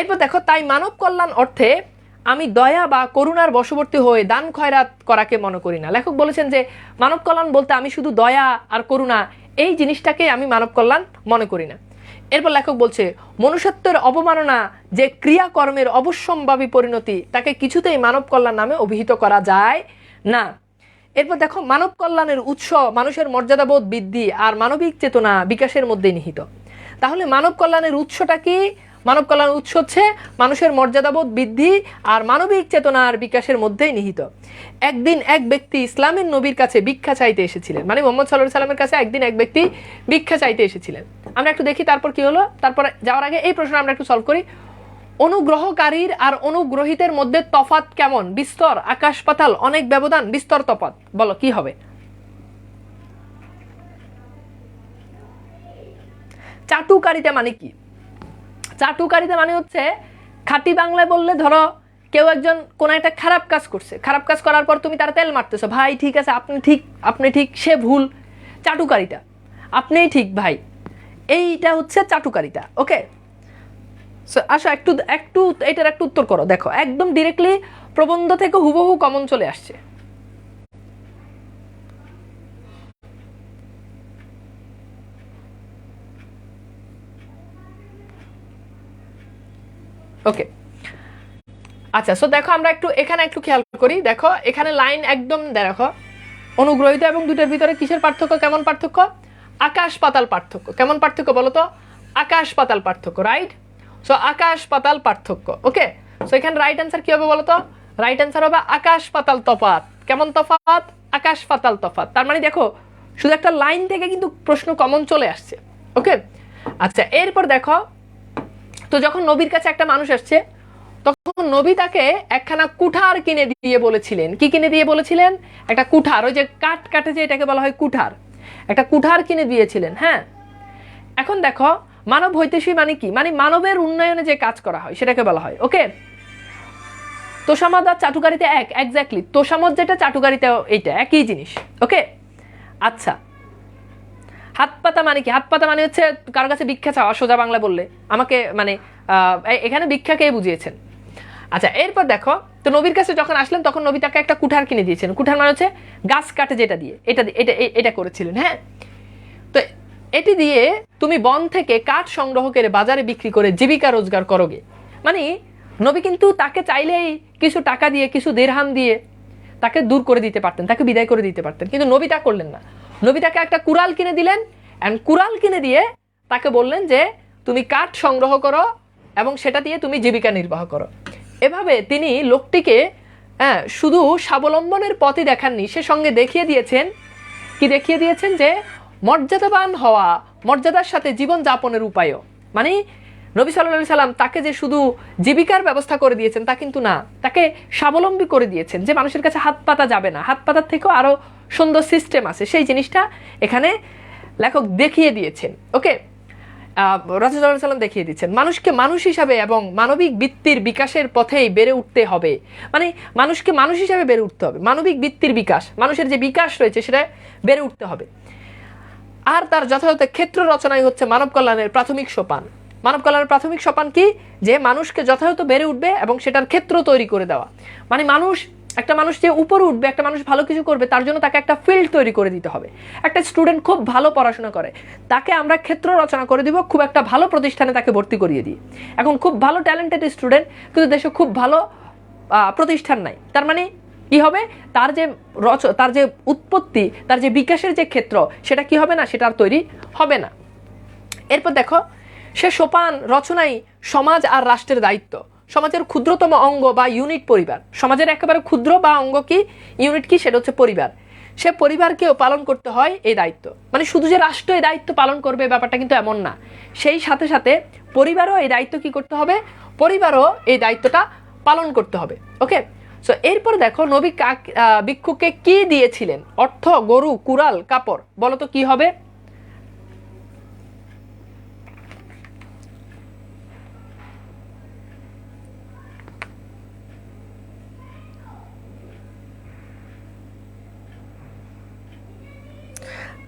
এরপর দেখো, তাই মানব কল্যাণ অর্থে আমি দয়া বা করুণার বশবর্তী হয়ে দান খয়রাত করাকে মনে করি না। লেখক বলেছেন যে মানব কল্যাণ বলতে আমি শুধু দয়া আর করুণা, এই জিনিসটাকে আমি মানব কল্যাণ মনে করি না। এরপর লেখক বলছে মনুষ্যত্বের অবমাননা যে ক্রিয়াকর্মের অবশ্যম্ভাবী পরিণতি, তাকে কিছুতেই মানব কল্যাণ নামে অভিহিত করা যায় না। এরপর দেখো, মানব কল্যাণের উৎস মানুষের মর্যাদাবোধ বৃদ্ধি আর মানবিক চেতনা বিকাশের মধ্যে নিহিত। তাহলে মানব কল্যাণের উৎসটা কি? মানব কল্যাণের উৎস হচ্ছে মানুষের মর্যাদাবোধ বৃদ্ধি আর মানবিক চেতনার বিকাশের মধ্যেই নিহিত। একদিন এক ব্যক্তি ইসলামের নবীর কাছে ভিক্ষা চাইতে এসেছিলেন, মানে মোহাম্মদ সাল্লাল্লাহু আলাইহি সাল্লামের কাছে একদিন এক ব্যক্তি ভিক্ষা চাইতে এসেছিলেন। আমরা একটু দেখি তারপর কি হলো। তারপর যাওয়ার আগে এই প্রশ্ন আমরা একটু সলভ করি। অনুগ্রহকারীর আর অনুগ্রহীতের মধ্যে তফাৎ কেমন? বিস্তর, আকাশ পাতাল, অনেক ব্যবধান, বিস্তর তফাৎ। বলো কি হবে? চাটুকারিতা মানে কি? চাটুকারিতা মানে হচ্ছে খাঁটি বাংলায় বললে, ধরো কেউ একজন কোনো একটা খারাপ কাজ করছে, খারাপ কাজ করার পর তুমি তার তেল মারতেছো, ভাই ঠিক আছে, আপনি ঠিক, সে ভুল, চাটুকারিতা, আপনিই ঠিক ভাই, এইটা হচ্ছে চাটুকারিতা। ওকে, আসো একটু একটু এটার একটু উত্তর করো। দেখো একদম ডিরেক্টলি প্রবন্ধ থেকে হুবহু কমন চলে আসছে। ওকে, আচ্ছা, সো দেখো আমরা এখানে একটু খেয়াল করি। দেখো এখানে লাইন একদম দেখো, অনুগ্রহিত এবং দুটোর ভিতরে কিসের পার্থক্য, কেমন পার্থক্য? আকাশ পাতাল পার্থক্য। কেমন পার্থক্য বলো তো? আকাশ পাতাল পার্থক্য, রাইট? সো আকাশ পাতাল পার্থক্য। ওকে, সো এখানে রাইট অ্যান্সার কি হবে বলো তো? রাইট অ্যান্সার হবে আকাশ পাতাল তফাৎ। কেমন তফাৎ? আকাশ পাতাল তফাৎ। তার মানে দেখো শুধু একটা লাইন থেকে কিন্তু প্রশ্ন কমন চলে আসছে। ওকে, আচ্ছা, এরপর দেখো, তো যখন নবীর কাছে একটা মানুষ আসছে, তখন নবী তাকে একখানা কুঠার কিনে দিয়ে বলেছিলেন। কি কিনে দিয়ে বলেছিলেন? একটা কুঠার, ওই যে কাঠ কাটে যে, এটাকে বলা হয় কুঠার, একটা কুঠার কিনে দিয়েছিলেন। হ্যাঁ, এখন দেখো মানব হৈতেশী মানে কি? মানে মানবের উন্নয়নে যে কাজ করা হয় সেটাকে বলা হয়। ওকে, তোষামদ আর চাটুকারিতা এক, এক্স্যাক্টলি, তোষামদ যেটা, চাটুকারিতা এইটা একই জিনিস। ওকে, আচ্ছা, হাত পাতা মানে কি? হাত পাতা মানে হচ্ছে কারো কাছে ভিক্ষা চাওয়া, সোজা বাংলা বললে আমাকে, মানে এখানে ভিক্ষাকে বুঝিয়েছেন। আচ্ছা, এরপর দেখো, তো নবীর কাছে যখন আসলেন তখন নবী তাকে একটা কুঠার কিনে দিয়েছেন। কুঠার মানে হচ্ছে গাছ কাটে যেটা দিয়ে, এটা করেছিলেন। হ্যাঁ, তো এটি দিয়ে তুমি বন থেকে কাঠ সংগ্রহ করে বাজারে বিক্রি করে জীবিকা রোজগার করোগে। মানে নবী কিন্তু তাকে চাইলেই কিছু টাকা দিয়ে, কিছু দিরহাম দিয়ে তাকে দূর করে দিতে পারতেন, তাকে বিদায় করে দিতে পারতেন, কিন্তু নবী তা করলেন না। নবী তাকে একটা কুড়াল কিনে দিলেন, অ্যান্ড কুড়াল কিনে দিয়ে তাকে বললেন যে তুমি কাঠ সংগ্রহ করো এবং সেটা দিয়ে তুমি জীবিকা নির্বাহ করো। এভাবে তিনি লোকটিকে শুধু স্বাবলম্বনের পথই দেখাননি, সে সঙ্গে দেখিয়ে দিয়েছেন, কি দেখিয়ে দিয়েছেন? যে মর্যাদাবান হওয়া, মর্যাদার সাথে জীবন যাপনের উপায়ও। মানে নবী সাল্লাল্লাহু আলাইহি সাল্লাম তাকে যে শুধু জীবিকার ব্যবস্থা করে দিয়েছেন তা কিন্তু না, তাকে স্বাবলম্বী করে দিয়েছেন, যে মানুষের কাছে হাত পাতা যাবে না, হাত পাতার থেকেও আরো সুন্দর সিস্টেম আছে, সেই জিনিসটা এখানে লেখক দেখিয়ে দিয়েছেন। ওকে, রাসূলুল্লাহ সাল্লাল্লাহু আলাইহি সাল্লাম দেখিয়ে দিচ্ছেন মানুষকে মানুষ হিসাবে এবং মানবিক বৃত্তির বিকাশের পথেই বেড়ে উঠতে হবে। মানে মানুষকে মানুষ হিসাবে বেড়ে উঠতে হবে, মানবিক বৃত্তির বিকাশ, মানুষের যে বিকাশ রয়েছে সেটা বেড়ে উঠতে হবে। আর তার যথাযথ ক্ষেত্র রচনাই হচ্ছে মানব কল্যাণের প্রাথমিক সোপান। মানব কল্যাণের প্রাথমিক সোপান কি? যে মানুষকে যথাযথ বেড়ে উঠবে এবং সেটার ক্ষেত্র তৈরি করে দেওয়া। মানে একটা মানুষ যে উপরে উঠবে, একটা মানুষ ভালো কিছু করবে, তার জন্য তাকে একটা ফিল্ড তৈরি করে দিতে হবে। একটা স্টুডেন্ট খুব ভালো পড়াশোনা করে, তাকে আমরা ক্ষেত্র রচনা করে দিব, খুব একটা ভালো প্রতিষ্ঠানে তাকে ভর্তি করিয়ে দিই। এখন খুব ভালো ট্যালেন্টেড স্টুডেন্ট, কিন্তু দেশে খুব ভালো প্রতিষ্ঠান নাই, তার মানে কি হবে? তার যে উৎপত্তি, তার যে বিকাশের যে ক্ষেত্র, সেটা কি হবে না? সেটা আর তৈরি হবে না। এরপর দেখো, সে সোপান রচনাই সমাজ আর রাষ্ট্রের দায়িত্ব। সমাজের ক্ষুদ্রতম অঙ্গ বা ইউনিট পরিবার। সমাজের একেবারে ক্ষুদ্র বা অঙ্গ কি, ইউনিট কি, সেটা হচ্ছে পরিবার। সে পরিবারকেও পালন করতে হয় এই দায়িত্ব। মানে শুধু যে রাষ্ট্র এই দায়িত্ব পালন করবে ব্যাপারটা কিন্তু এমন না, সেই সাথে সাথে পরিবারও এই দায়িত্ব কি করতে হবে? পরিবারও এই দায়িত্বটা পালন করতে হবে। ওকে, সো এরপর দেখো নবী ভিক্ষুকে কি দিয়েছিলেন? অর্থ, গরু, কুড়াল, কাপড়। বলো তো কি হবে?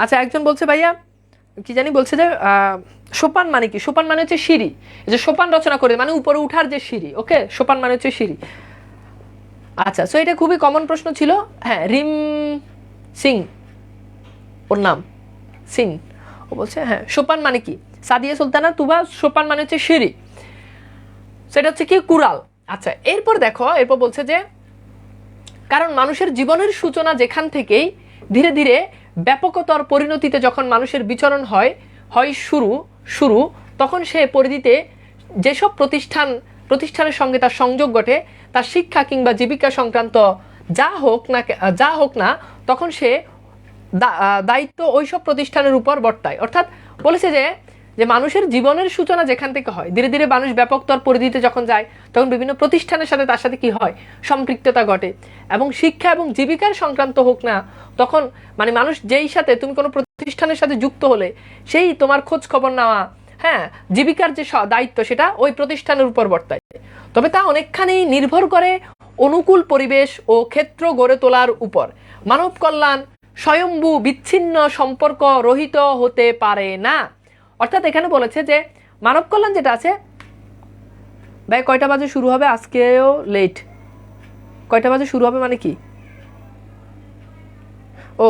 আচ্ছা, একজন বলছে ভাইয়া কি জানি বলছে যে সোপান মানে কি? সোপান মানে হচ্ছে সিঁড়ি, যে সোপান রচনা করে মানে উপরে উঠার যে সিঁড়ি। ওকে, সোপান মানে হচ্ছে সিঁড়ি। আচ্ছা, সো এটা খুবই কমন প্রশ্ন ছিল। হ্যাঁ, রিম সিং ওর নাম, সিং, ও বলছে হ্যাঁ সোপান মানে কি? সাদিয়া সুলতানা তুবা, সোপান মানে হচ্ছে সিঁড়ি, সেটা হচ্ছে কি? কুড়াল। আচ্ছা, এরপর দেখো, এরপর বলছে যে কারণ মানুষের জীবনের সূচনা যেখান থেকেই ধীরে ধীরে ব্যাপকতর পরিণতিতে যখন মানুষের বিচরণ হয় শুরু, তখন সে পরিধিতে যেসব প্রতিষ্ঠানের সঙ্গে তার সংযোগ ঘটে, তার শিক্ষা কিংবা জীবিকা সংক্রান্ত যা হোক না, তখন সে দায়িত্ব ওইসব প্রতিষ্ঠানের উপর বর্তায়। অর্থাৎ বলেছে যে মানুষের জীবনের সূচনা যেখান থেকে হয়, ধীরে ধীরে মানুষ ব্যাপকতর পরিধিতে যখন যায়, তখন বিভিন্ন প্রতিষ্ঠানের সাথে তার সাথে কি হয়? সম্পৃক্ততা ঘটে। এবং শিক্ষা এবং জীবিকার সংক্রান্ত হোক না, তখন মানে মানুষ যেই সাথে, তুমি কোনো প্রতিষ্ঠানের সাথে যুক্ত হলে সেই তোমার খোঁজ খবর নেওয়া হ্যাঁ, জীবিকার যে দায়িত্ব সেটা ওই প্রতিষ্ঠানের উপর বর্তায়, তবে তা অনেকখানি নির্ভর করে অনুকূল পরিবেশ ও ক্ষেত্র গড়ে তোলার উপর। মানব কল্যাণ স্বয়ম্ভু বিচ্ছিন্ন সম্পর্ক রহিত হতে পারে না। অর্থাৎ এখানে বলেছে যে মানব কল্যাণ যেটা আছে, ভাই কয়টা বাজে শুরু হবে? আজকেও লেট। কয়টা বাজে শুরু হবে মানে কি? ও,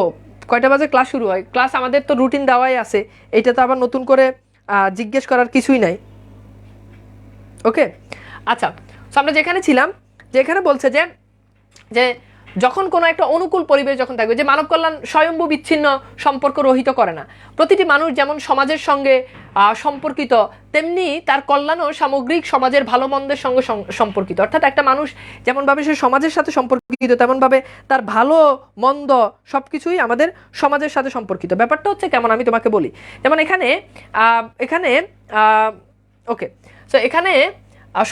কয়টা বাজে ক্লাস শুরু হয়? ক্লাস আমাদের তো রুটিন দেওয়াই আছে, এটা তো আবার নতুন করে জিজ্ঞেস করার কিছুই নাই। ওকে, আচ্ছা, তো আমরা যেখানে ছিলাম, যেখানে বলছে যে যে যখন কোনো একটা অনুকূল পরিবেশ যখন থাকবে, যে মানব কল্যাণ স্বয়ম্ভু বিচ্ছিন্ন সম্পর্ক রহিত করে না। প্রতিটি মানুষ যেমন সমাজের সঙ্গে সম্পর্কিত, তেমনি তার কল্যাণও সামগ্রিক সমাজের ভালো মন্দের সঙ্গে সম্পর্কিত। অর্থাৎ একটা মানুষ যেমনভাবে সে সমাজের সাথে সম্পর্কিত, তেমনভাবে তার ভালো মন্দ সব কিছুই আমাদের সমাজের সাথে সম্পর্কিত। ব্যাপারটা হচ্ছে কেমন, আমি তোমাকে বলি। যেমন এখানে এখানে ওকে, সো এখানে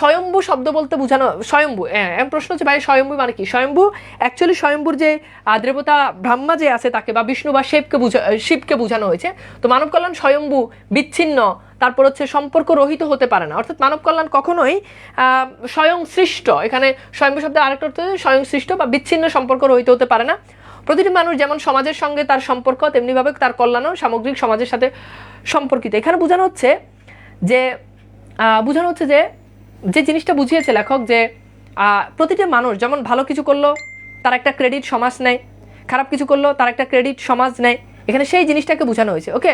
স্বয়ম্ভু শব্দ বলতে বোঝানো, স্বয়ম্ভু, প্রশ্ন হচ্ছে ভাই স্বয়ম্ভু মানে কি? স্বয়ম্ভু অ্যাকচুয়ালি স্বয়ম্ভুর যে দেবতা ব্রহ্মা যে আছে তাকে, বা বিষ্ণু বা শিবকে বোঝানো হয়েছে। তো মানব কল্যাণ স্বয়ম্ভু বিচ্ছিন্ন, তারপর হচ্ছে সম্পর্ক রহিত হতে পারে না। অর্থাৎ মানব কল্যাণ কখনোই স্বয়ং সৃষ্ট, এখানে স্বয়ম্ভু শব্দের আরেকটা অর্থ স্বয়ং সৃষ্ট বা বিচ্ছিন্ন সম্পর্ক রহিত হতে পারে না। প্রতিটি মানুষ যেমন সমাজের সঙ্গে তার সম্পর্ক, তেমনিভাবে তার কল্যাণও সামগ্রিক সমাজের সাথে সম্পর্কিত। এখানে বোঝানো হচ্ছে যে যে জিনিসটা বুঝিয়েছে লেখক, যে প্রতিটি মানুষ যেমন ভালো কিছু করলো তার একটা ক্রেডিট সমাজ নেয়, খারাপ কিছু করলো তার একটা ক্রেডিট সমাজ নেয়, এখানে সেই জিনিসটাকে বোঝানো হয়েছে। ওকে,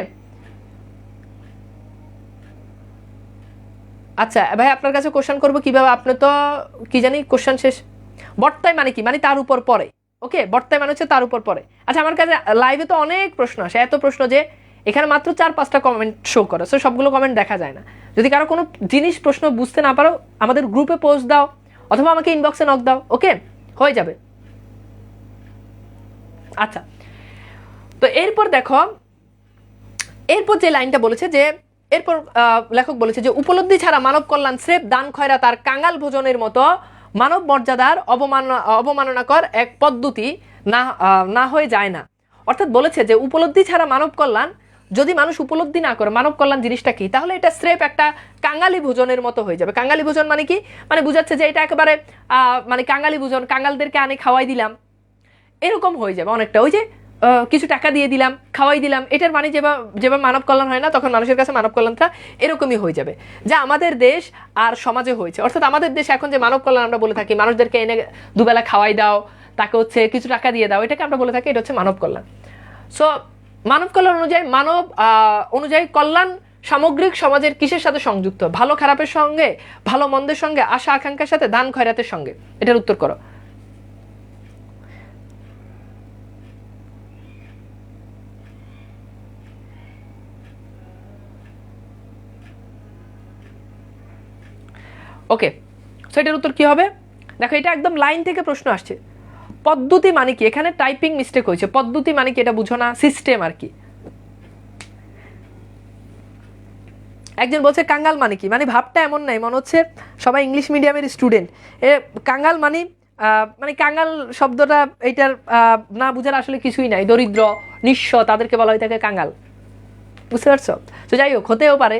আচ্ছা ভাই, আপনার কাছে কোশ্চেন করবো কিভাবে? আপনি তো কি জানি কোশ্চেন শেষ। বর্তায় মানে কি? মানে তার উপর পড়ে। ওকে, বর্তায় মানে হচ্ছে তার উপর পড়ে। আচ্ছা, আমার কাছে লাইভে তো অনেক প্রশ্ন আসে, এত প্রশ্ন যে এখানে মাত্র 4-5টা কমেন্ট শো করে, সো সবগুলো কমেন্ট দেখা যায় না। যদি কারো কোনো জিনিস প্রশ্ন বুঝতে না পারো, আমাদের গ্রুপে পোস্ট দাও অথবা আমাকে ইনবক্সে নক দাও। ওকে, হয়ে যাবে। আচ্ছা, তো এরপর দেখো, এরপর যে লাইনটা বলেছে, যে এরপর লেখক বলেছে যে উপলব্ধি ছাড়া মানব কল্যাণ স্রেফ দান খয়রাত আর কাঙাল ভোজনের মতো মানব মর্যাদার অবমাননাকর এক পদ্ধতি না হয়ে যায় না। অর্থাৎ বলেছে যে উপলব্ধি ছাড়া মানব কল্যাণ, যদি মানুষ উপলব্ধি না করে মানব কল্যাণ জিনিসটা কি, তাহলে এটা স্রেফ একটা কাঙালি ভোজনের মতো হয়ে যাবে। কাঙালি ভোজন মানে কি? মানে বুঝাচ্ছে যে এটা একেবারে মানে কাঙালি ভোজন, কাঙালদেরকে আনে খাওয়াই দিলাম, এরকম হয়ে যাবে অনেকটা। ওই যে কিছু টাকা দিয়ে দিলাম, খাওয়াই দিলাম, এটার মানে যেভাবে মানব কল্যাণ হয় না, তখন মানুষের কাছে মানব কল্যাণটা এরকমই হয়ে যাবে, যা আমাদের দেশ আর সমাজে হয়েছে। অর্থাৎ আমাদের দেশে এখন যে মানব কল্যাণ আমরা বলে থাকি, মানুষদেরকে এনে দুবেলা খাওয়াই দাও, তাকে হচ্ছে কিছু টাকা দিয়ে দাও, এটাকে আমরা বলে থাকি এটা হচ্ছে মানব কল্যাণ। সো মানব কল্যাণ অনুযায়ী কল্যাণ সামগ্রিক সমাজের কিসের সাথে সংযুক্ত? ভালো খারাপের সঙ্গে, ভালো মন্দের সঙ্গে, আশা আকাঙ্ক্ষার সাথে, দান খয়রাতের সঙ্গে। এটার উত্তর করো। ওকে, সো এটার উত্তর কি হবে? দেখো, এটা একদম লাইন থেকে প্রশ্ন আসছে। পদ্ধতি মানে কি? এখানে টাইপিং মিস্টেক হয়েছে। পদ্ধতি মানে কি এটা বুঝো না? সিস্টেম আর কি। একজন বলছে কাঙ্গাল মানে কি? মানে ভাবটা এমন নাই, মনে হচ্ছে সবাই ইংলিশ মিডিয়ামের স্টুডেন্ট। কাঙ্গাল মানে কাঙ্গাল শব্দটা এইটার না বুঝার আসলে কিছুই নাই। দরিদ্র, নিঃস্ব, তাদেরকে বলা হয়ে থাকে কাঙ্গাল। বুঝতে পারছো? তো যাই হোক, হতেও পারে।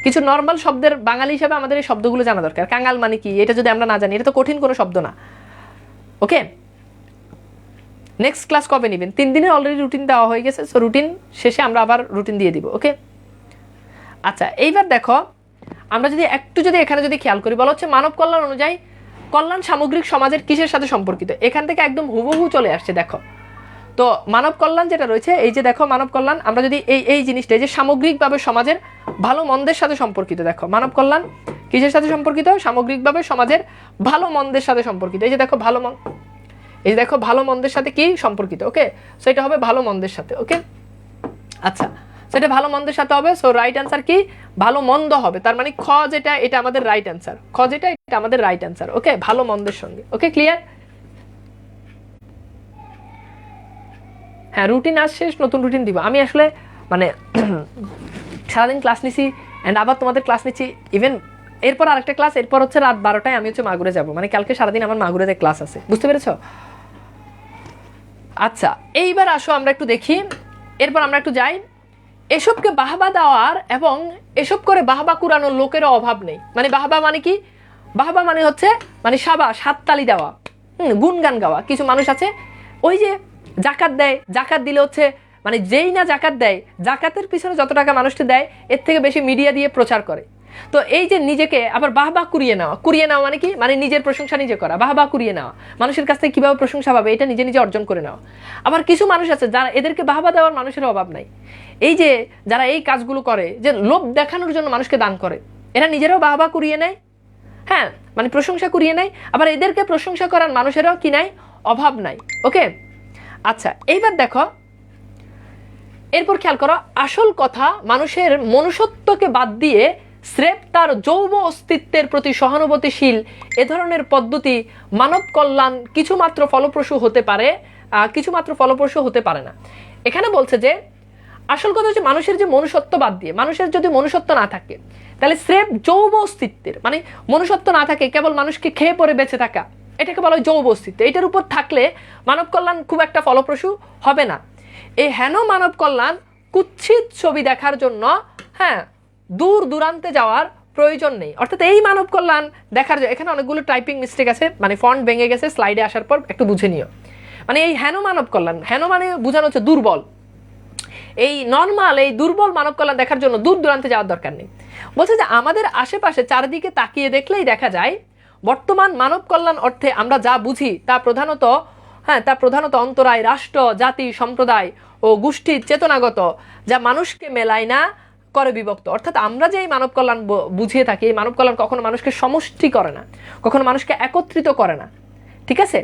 কিছু নর্মাল শব্দের বাঙালি হিসাবে আমাদের এই শব্দগুলো জানা দরকার। কাঙ্গাল মানে কি এটা যদি আমরা না জানি, এটা তো কঠিন কোনো শব্দ না। ওকে, নেক্সট ক্লাস কবে নেবেন? 3 দিনের অলরেডি রুটিন দেওয়া হয়ে গেছে, সো রুটিন শেষে আমরা আবার রুটিন দিয়ে দিব। ওকে, আচ্ছা, এইবার দেখো, আমরা যদি এখানে খেয়াল করি, বলা হচ্ছে মানব কল্যাণ অনুযায়ী কল্যাণ সামগ্রিক সমাজের কিসের সাথে সম্পর্কিত। এখান থেকে একদম হুবহু চলে আসছে। দেখো, তো মানব কল্যাণ যেটা রয়েছে, এই যে দেখো মানব কল্যাণ, আমরা যদি এই জিনিসটা, যে সামগ্রিকভাবে সমাজের ভালো মন্দের সাথে সম্পর্কিত। দেখো, মানব কল্যাণ কিসের সাথে সম্পর্কিত? সামগ্রিকভাবে সমাজের ভালো মন্দের সাথে সম্পর্কিত। এই যে দেখো ভালো মন্দের সাথে কি সম্পর্কিত। ওকে, সো এটা হবে ভালো মন্দের সাথে। ওকে, আচ্ছা, সেটা ভালো মন্দের সাথে হবে। সো রাইট অ্যান্সার কি? ভালো মন্দ হবে। তার মানে খ যেটা, এটা আমাদের রাইট অ্যান্সার। খ যেটা, এটা আমাদের রাইট অ্যান্সার। ওকে, ভালো মন্দের সঙ্গে। ওকে, ক্লিয়ার? হ্যাঁ, রুটিন আজ শেষ, নতুন রুটিন দিব। আমি আসলে মানে সারাদিন ক্লাস নিছি, অ্যান্ড আবার তোমাদের ক্লাস নিচ্ছি। ইভেন এরপর আরেকটা ক্লাস, এরপর হচ্ছে রাত 12টায় আমি হচ্ছে মাগুরে যাব। মানে কালকে সারাদিন আমার মাগুরেতে ক্লাস আছে। বুঝতে পেরেছো? আচ্ছা, এইবার আসো আমরা একটু দেখি, এরপর আমরা একটু যাই এসবকে বাহবা দেওয়ার এবং এসব করে বাহবা কুড়ানোর লোকেরও অভাব নেই। মানে বাহবা মানে কি? বাহবা মানে হচ্ছে মানে সাবাস, হাততালি দেওয়া, গুনগান গাওয়া। কিছু মানুষ আছে ওই যে জাকাত দেয়, জাকাত দিলে হচ্ছে মানে যেই না জাকাত দেয়, জাকাতের পিছনে যত টাকা মানুষকে দেয় এর থেকে বেশি মিডিয়া দিয়ে প্রচার করে। তো এই যে নিজেকে আবার বাহবা কুড়িয়ে নেওয়া, কুড়িয়ে নেওয়া মানে কি? মানে নিজের প্রশংসা নিজে করা, বাহবা কুড়িয়ে নেওয়া, মানুষের কাছ থেকে কিভাবে প্রশংসা পাবে এটা নিজে নিজে অর্জন করে নেওয়া। আবার কিছু মানুষ আছে যারা এদেরকে বাহবা দেওয়ার মানুষের অভাব নাই। এই যে যারা এই কাজগুলো করে, যে লোভ দেখানোর জন্য মানুষকে দান করে, এরা নিজেরাও বাহবা কুড়িয়ে নেয়, হ্যাঁ মানে প্রশংসা কুড়িয়ে নেয়। আবার এদেরকে প্রশংসা করার মানুষেরও কি নাই? অভাব নাই। ওকে, আচ্ছা এইবার দেখো, এরপর খেয়াল করো, আসল কথা মানুষের মনুষ্যত্বকে বাদ দিয়ে স্রেফ তার যৌব অস্তিত্বের প্রতি সহানুভূতিশীল এ ধরনের পদ্ধতি মানব কল্যাণ কিছুমাত্র ফলপ্রসূ হতে পারে, কিছুমাত্র ফলপ্রসূ হতে পারে না। এখানে বলছে যে আসল কথা হচ্ছে মানুষের যে মনুষ্যত্ব বাদ দিয়ে, মানুষের যদি মনুষ্যত্ব না থাকে তাহলে স্রেফ যৌব অস্তিত্বের মানে মনুষ্যত্ব না থাকে, কেবল মানুষকে খেয়ে পরে বেঁচে থাকা, এটাকে বলা হয় যৌব অস্তিত্ব। এটার উপর থাকলে মানব কল্যাণ খুব একটা ফলপ্রসূ হবে না। এই হেন মানব কল্যাণ কুৎসিত ছবি দেখার জন্য হ্যাঁ দূর দূরান্তে যাওয়ার প্রয়োজন নেই। অর্থাৎ এই মানব কল্যাণ দেখার জন্য, এখানে অনেকগুলো টাইপিং মিস্টেক আছে, মানে ফন্ট ভেঙে গেছে, স্লাইডে আসার পর একটু বুঝে নিও। মানে এই হেন মানব কল্যাণ, হেন মানে বোঝানো হচ্ছে দুর্বল, এই নর্মাল এই দুর্বল মানব কল্যাণ দেখার জন্য দূর দূরান্তে যাওয়ার দরকার নেই। বলছে যে আমাদের আশেপাশে চারিদিকে তাকিয়ে দেখলেই দেখা যায় বর্তমান মানব কল্যাণ অর্থে আমরা যা বুঝি তা প্রধানত অন্তরায়, রাষ্ট্র, জাতি, সম্প্রদায় ও গোষ্ঠীর চেতনাগত, যা মানুষকে মেলায় না, করে বিভক্ত। অর্থাৎ আমরা যে এই মানব কল্যাণ বুঝিয়ে থাকি, এই মানব কল্যাণ কখনো মানুষকে সমষ্টি করে না, কখনো মানুষকে একত্রিত করে না। ঠিক আছে,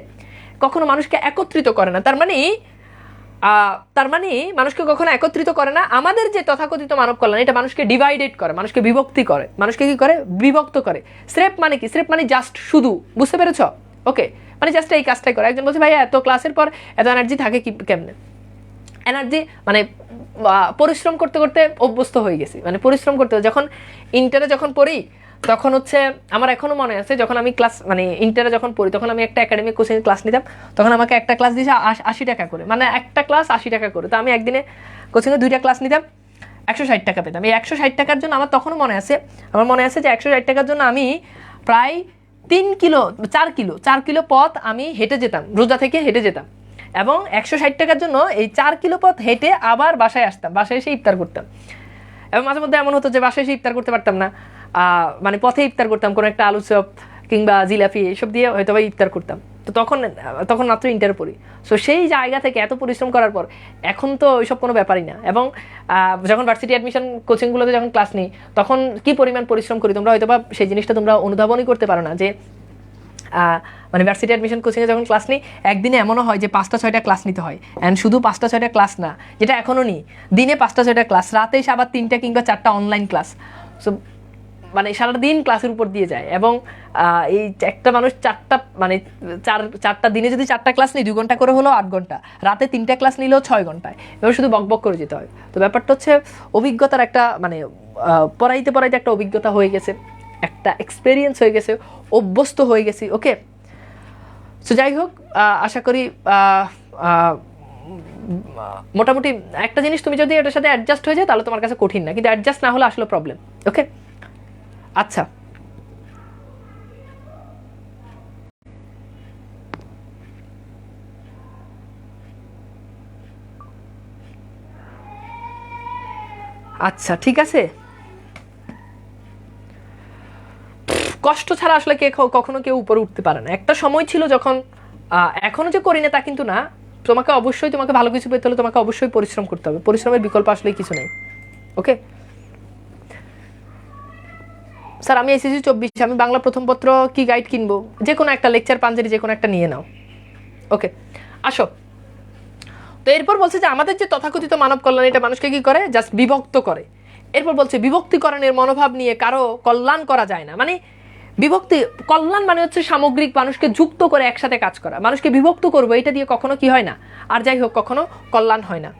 কখনো মানুষকে একত্রিত করে না। তার মানে মানুষকে কখনো একত্রিত করে না। আমাদের যে তথাকথিত মানব কল্যাণ, এটা মানুষকে ডিভাইডেড করে, মানুষকে বিভক্তি করে, মানুষকে কি করে? বিভক্ত করে। স্রেফ মানে কি? স্রেফ মানে জাস্ট, শুধু, বুঝতে পেরেছ? ওকে, মানে জাস্ট এই কাজটাই করে। একজন বলছে ভাইয়া এত ক্লাসের পর এত এনার্জি থাকে কি কেমনে? এনার্জি মানে পরিশ্রম করতে করতে অভ্যস্ত হয়ে গেছি, মানে পরিশ্রম করতে। যখন ইন্টারে যখন পড়ি তখন হচ্ছে আমার এখনো মনে আছে, যখন আমি ক্লাস মানে ইন্টারে যখন পড়ি তখন আমি একটা একাডেমিক কোচিং ক্লাস নিতাম, তখন আমাকে একটা ক্লাস দিয়েছে 80 টাকা করে, মানে একটা ক্লাস 80 টাকা করে। তো আমি একদিনে কোচিংয়ে 2টা ক্লাস নিতাম, 160 টাকা পেতাম। এই 160 টাকার জন্য আমার তখনও মনে আছে, যে 160 টাকার জন্য আমি প্রায় 4 কিলো পথ আমি হেঁটে যেতাম, রোজা থেকে হেঁটে যেতাম, এবং 160 টাকার জন্য এই 4 কিলো পথ হেঁটে আবার বাসায় আসতাম, বাসায় এসে ইফতার করতাম। এবং মাঝে মধ্যে এমন হতো যে বাসায় এসে ইফতার করতে পারতাম না, মানে পথে ইফতার করতাম, কোনো একটা আলু চপ কিংবা জিলাপি এইসব দিয়ে হয়তো বা ইফতার করতাম। তো তখন মাত্র ইন্টারে পড়ি। সো সেই জায়গা থেকে এত পরিশ্রম করার পর এখন তো ওইসব কোনো ব্যাপারই না। এবং যখন ভার্সিটি অ্যাডমিশন কোচিংগুলোতে যখন ক্লাস নিই তখন কি পরিমাণ পরিশ্রম করি, তোমরা হয়তো বা সেই জিনিসটা তোমরা অনুধাবনই করতে পারো না। যে মানে ভার্সিটি অ্যাডমিশন কোচিংয়ে যখন ক্লাস নিই, একদিনে এমনও হয় যে 5টা-6টা ক্লাস নিতে হয়। অ্যান্ড শুধু 5টা-6টা ক্লাস না, যেটা এখনও নিই, দিনে 5টা-6টা ক্লাস, রাতে এসে আবার 3টা কিংবা 4টা অনলাইন ক্লাস। সো মানে সারাদিন ক্লাসের উপর দিয়ে যায়। এবং এই একটা মানুষ চারটা দিনে যদি 4টা ক্লাস নিই, 2 ঘন্টা করে হলো 8 ঘন্টা, রাতে 3টা ক্লাস নিলেও 6 ঘন্টায়, এবার শুধু বকবক করে যেতে হয়। তো ব্যাপারটা হচ্ছে অভিজ্ঞতার একটা মানে পড়াইতে একটা অভিজ্ঞতা হয়ে গেছে, একটা এক্সপেরিয়েন্স হয়ে গেছে, অভ্যস্ত হয়ে গেছি। ওকে, সো যাই হোক, আশা করি মোটামুটি একটা জিনিস তুমি যদি এটার সাথে অ্যাডজাস্ট হয়ে যায় তাহলে তোমার কাছে কঠিন না, কিন্তু অ্যাডজাস্ট না হলে আসলে প্রবলেম। ওকে, আচ্ছা আচ্ছা ঠিক আছে। কষ্ট ছাড়া আসলে কখনো কেউ উপরে উঠতে পারে না। একটা সময় ছিল যখন, এখনো যে করি না তা কিন্তু না, তোমাকে ভালো কিছু পেতে হলে তোমাকে অবশ্যই পরিশ্রম করতে হবে, পরিশ্রমের বিকল্প আসলে কিছু নেই। ওকে স্যার, আমি এসএসসি 24, আমি বাংলা প্রথম পত্র কি গাইড কিনবো? যে কোনো একটা, লেকচার পাঞ্জাবি যে কোনো একটা নিয়ে নাও। ওকে, আসো। তো এরপর বলছে যে আমাদের যে তথাকথিত মানব কল্যাণ, এটা মানুষকে কি করে? জাস্ট বিভক্ত করে। এরপর বলছে বিভক্তিকরণের মনোভাব নিয়ে কারো কল্যাণ করা যায় না। মানে কল্যাণ মানে হচ্ছে সামগ্রিক, মানুষকে যুক্ত করে একসাথে কাজ করা। মানুষকে বিভক্ত করবো, এটা দিয়ে কখনো কি হয় না, আর যাই হোক কখনো কল্যাণ হয় না।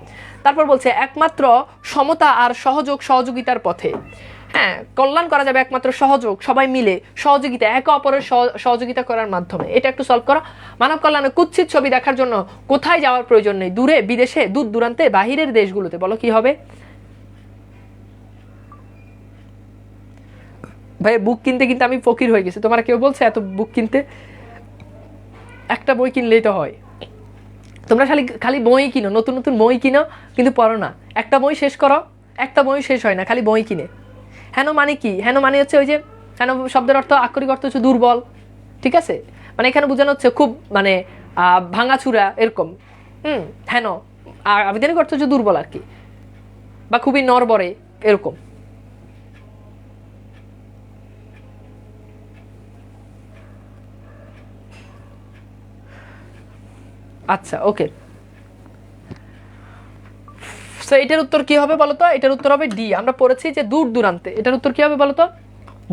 তারপর বলছে একমাত্র সমতা আর সহযোগিতার পথে, হ্যাঁ, কল্যাণ করা যাবে একমাত্র সহযোগ, সবাই মিলে সহযোগিতা, একে অপরের সহযোগিতা করার মাধ্যমে। এটা একটু সলভ করো। মানব কল্যাণের কুৎসিত ছবি দেখার জন্য কোথায় যাওয়ার প্রয়োজন নেই, দূরে, বিদেশে, দূর দূরান্তে, বাহিরের দেশগুলোতে। বলো কি হবে? ভাই বুক কিনতে কিনতে আমি ফকির হয়ে গেছি, তোমার কেউ বলছে এত বুক কিনতে? একটা বই কিনলেই তো হয়। তোমরা খালি খালি বই কিনো, নতুন নতুন বই কিনো, কিন্তু পড়ো না। একটা বই শেষ করো, একটা বই শেষ হয় না, খালি বই কিনে। হেন মানে কি? হেন মানে হচ্ছে ওই যে হেন শব্দের অর্থ, আক্ষরিক অর্থ হচ্ছে দুর্বল, ঠিক আছে? মানে এখানে বোঝানো হচ্ছে খুব মানে ভাঙাচুরা এরকম। হেন আবেদনিক অর্থ হচ্ছে দুর্বল আর কি, বা খুবই নড়বড়ে এরকম। আচ্ছা ওকে, সো এটার উত্তর কি হবে বলতো? এটার উত্তর হবে ডি। আমরা পড়েছি যে দূর দূরান্তে। এটার উত্তর কি হবে বলতো?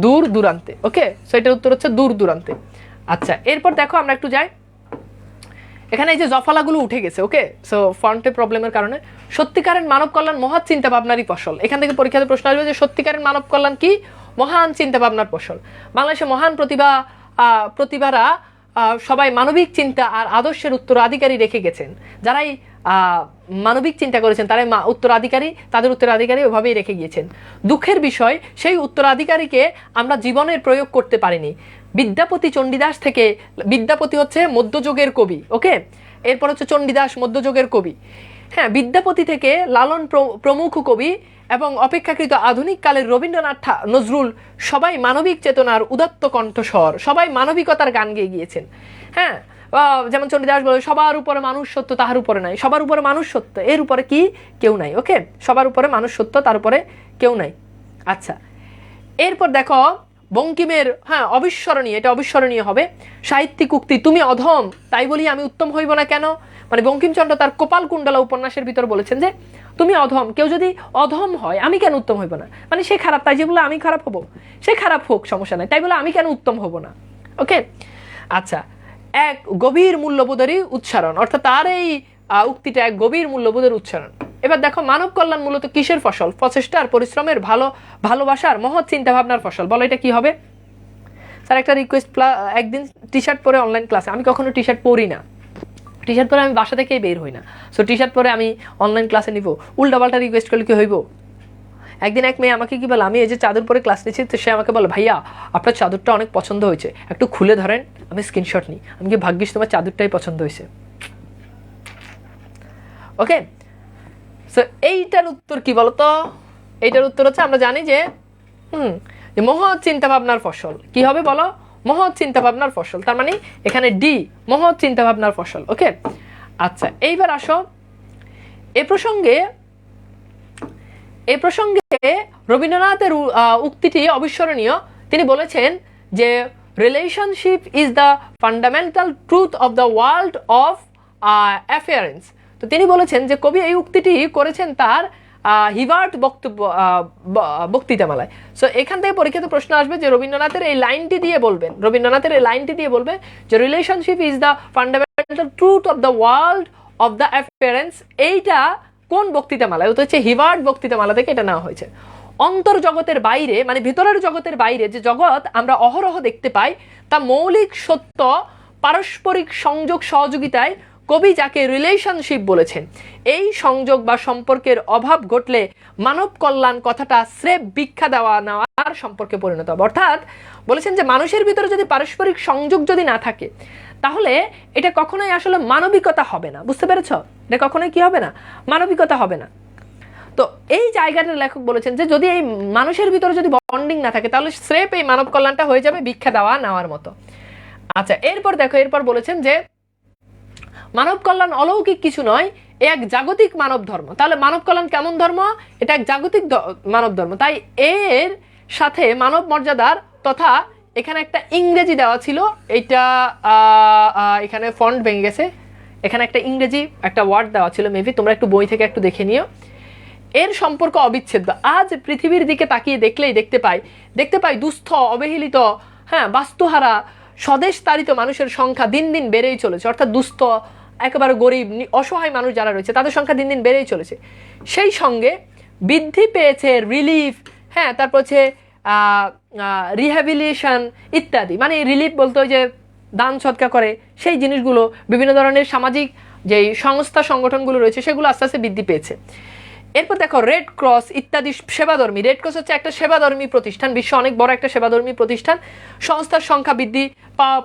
দূর দূরান্তে। ওকে, সো এটার উত্তর হচ্ছে দূর দূরান্তে। আচ্ছা এরপর দেখো আমরা একটু যাই, এখানে এই যে জফলাগুলো উঠে গেছে। ওকে, সো ফন্টে প্রবলেমের কারণে। সত্যিকারের মানব কল্যাণ মহৎ চিন্তা ভাবনারই ফসল। এখান থেকে পরীক্ষাতে প্রশ্ন আসবে যে সত্যিকারের মানব কল্যাণ কি? মহান চিন্তা ভাবনার ফসল। বাংলাদেশে মহান প্রতিভারা সবাই মানবিক চিন্তা আর আদর্শের উত্তরাধিকারী রেখে গেছেন। যারাই মানবিক চিন্তা করেছেন তারাই উত্তরাধিকারী, তাদের উত্তরাধিকারী ওভাবেই রেখে গিয়েছেন। দুঃখের বিষয়, সেই উত্তরাধিকারীকে আমরা জীবনের প্রয়োগ করতে পারিনি। বিদ্যাপতি চণ্ডীদাস থেকে, বিদ্যাপতি হচ্ছে মধ্যযুগের কবি। ওকে, এরপর হচ্ছে চণ্ডীদাস মধ্যযুগের কবি। হ্যাঁ, বিদ্যাপতি থেকে লালন প্রমুখ কবি এবং অপেক্ষাকৃত আধুনিক কালের রবীন্দ্রনাথ, নজরুল সবাই মানবিক চেতনার উদাত্ত কণ্ঠস্বর, সবাই মানবিকতার গান গেয়ে গিয়েছেন। হ্যাঁ, যেমন চণ্ডীদাস বলে সবার উপরে মানুষ সত্য, তাহার উপরে নাই। সবার উপরে মানুষ সত্য, এর উপরে কি? কেউ নাই। ওকে, সবার উপরে মানুষ সত্য, তার উপরে কেউ নাই। আচ্ছা এরপর দেখো বঙ্কিমের, হ্যাঁ অবিস্মরণীয়, এটা অবিস্মরণীয় হবে। সাহিত্যিক উক্তি, তুমি অধম তাই বলি আমি উত্তম হইব না কেন? মানে বঙ্কিমচন্দ্র তার কপালকুণ্ডলা উপন্যাসের ভিতর বলেছেন যে তুমি অধম, কেউ যদি অধম হয় আমি কেন উত্তম হইব না? মানে সে খারাপ তাই যে বলে আমি খারাপ হব? সে খারাপ হোক সমস্যা নাই, তাই বলে আমি কেন উত্তম হব না? ওকে, আচ্ছা এক গভীর মূল্যবোধেরই উচ্চারণ, অর্থাৎ তার এই উক্তিটা এক গভীর মূল্যবোধের উচ্চারণ। এবার দেখো মানব কল্যাণ মূলত কিসের ফসল? প্রচেষ্টার, পরিশ্রমের, ভালোবাসার, মহৎ চিন্তা ভাবনার ফসল। বলো এটা কি হবে? স্যার একটা রিকোয়েস্ট, একদিন টি শার্ট পরে অনলাইন ক্লাসে। আমি কখনো টি শার্ট পরি না, টি শার্ট পরে আমি বাসা থেকেই বের হই না। সো টি শার্ট পরে আমি অনলাইন ক্লাসে নিব, উল্টাপাল্টা রিকোয়েস্ট করলে কি হইব? একদিন এক মেয়ে আমাকে কি বলে, আমি এই যে চাদর পরে ক্লাস নিচ্ছি, তো সে আমাকে বলে ভাইয়া আপনার চাদরটা অনেক পছন্দ হয়েছে, একটু খুলে ধরেন, আমি স্ক্রিনশট নিই। আমি কি ভাগ্যিস তোমার চাদরটাই পছন্দ হয়েছে। ওকে, সো এইটার উত্তর কি বলতো? এইটার উত্তর হচ্ছে আমরা জানি যে মহৎ চিন্তা ভাবনার ফসল। কি হবে বলো? মহৎ চিন্তা ভাবনার ফসল। তার মানে এখানে ডি, মহৎ চিন্তা ভাবনার ফসল। ওকে, আচ্ছা এইবার আসো এ প্রসঙ্গে রবীন্দ্রনাথের উক্তিটি অবিস্মরণীয়। তিনি বলেছেন যে relationship is the fundamental truth of the world of appearance. তো তিনি বলেছেন যে কবি এই উক্তিটি করেছেন তার হিভার্ট বক্তৃতামালায়। সো এখান থেকে পরীক্ষিত প্রশ্ন আসবে যে রবীন্দ্রনাথের এই লাইনটি দিয়ে বলবেন যে relationship is the fundamental truth of the world of the appearance. এইটা কোন বক্তৃতামালায়? ওটা হচ্ছে হিভার্ট বক্তৃতামালা থেকে এটা নেওয়া হয়েছে। অন্তর্জগতের বাইরে, মানে ভিতরের জগতের বাইরে যে জগৎ আমরা অহরহ দেখতে পাই, তা মৌলিক সত্য পারস্পরিক সংযোগ সহযোগিতায় কবি যাকে রিলেশনশিপ বলেছেন। এই সংযোগ বা সম্পর্কের অভাব ঘটলে মানব কল্যাণ কথাটা স্রেফ ভিক্ষা দেওয়া নেওয়ার সম্পর্কে পরিণত হবে। অর্থাৎ বলেছেন যে মানুষের ভিতরে যদি পারস্পরিক সংযোগ যদি না থাকে তাহলে এটা কখনোই আসলে মানবিকতা হবে না। বুঝতে পেরেছ? এটা কখনোই কি হবে না? মানবিকতা হবে না। তো এই জায়গাটা লেখক বলেছেন যে যদি এই মানুষের ভিতরে যদি বন্ডিং না থাকে তাহলে স্রেফ এই মানব কল্যাণটা হয়ে যাবে ভিক্ষা দেওয়া নেওয়ার মতো। আচ্ছা এরপর দেখো, এরপর বলেছেন যে মানব কল্যাণ অলৌকিক কিছু নয়, এক জাগতিক মানব ধর্ম। তাহলে মানব কল্যাণ কেমন ধর্ম? এটা এক জাগতিক মানব ধর্ম। তাই এর সাথে মানব মর্যাদার তথা, এখানে একটা ইংরেজি দেওয়া ছিল, এটা এখানে ফন্ট ভেঙে গেছে, এখানে একটা ইংরেজি একটা ওয়ার্ড দেওয়া ছিল, মেবি তোমরা একটু বই থেকে একটু দেখে নিও। এর সম্পর্ক অবিচ্ছেদ্য। আজ পৃথিবীর দিকে তাকিয়ে দেখতে পাই দুস্থ, অবহেলিত, হ্যাঁ বাস্তুহারা, স্বদেশ তাড়িত মানুষের সংখ্যা দিন দিন বেড়েই চলেছে। অর্থাৎ দুস্থ, একেবারে গরিব, অসহায় মানুষ যারা রয়েছে তাদের সংখ্যা দিন দিন বেড়েই চলেছে। সেই সঙ্গে বৃদ্ধি পেয়েছে রিলিফ, হ্যাঁ তারপর হচ্ছে রিহ্যাবিলিটেশন ইত্যাদি। মানে রিলিফ বলতে ওই যে দান সৎকার করে সেই জিনিসগুলো, বিভিন্ন ধরনের সামাজিক যেই সংস্থা সংগঠনগুলো রয়েছে সেগুলো আস্তে আস্তে বৃদ্ধি পেয়েছে। এরপর দেখো রেড ক্রস ইত্যাদি সেবাধর্মী, রেড ক্রস হচ্ছে একটা সেবাধর্মী প্রতিষ্ঠান, বিশ্ব অনেক বড় একটা সেবাধর্মী প্রতিষ্ঠান, সংস্থার সংখ্যা বৃদ্ধি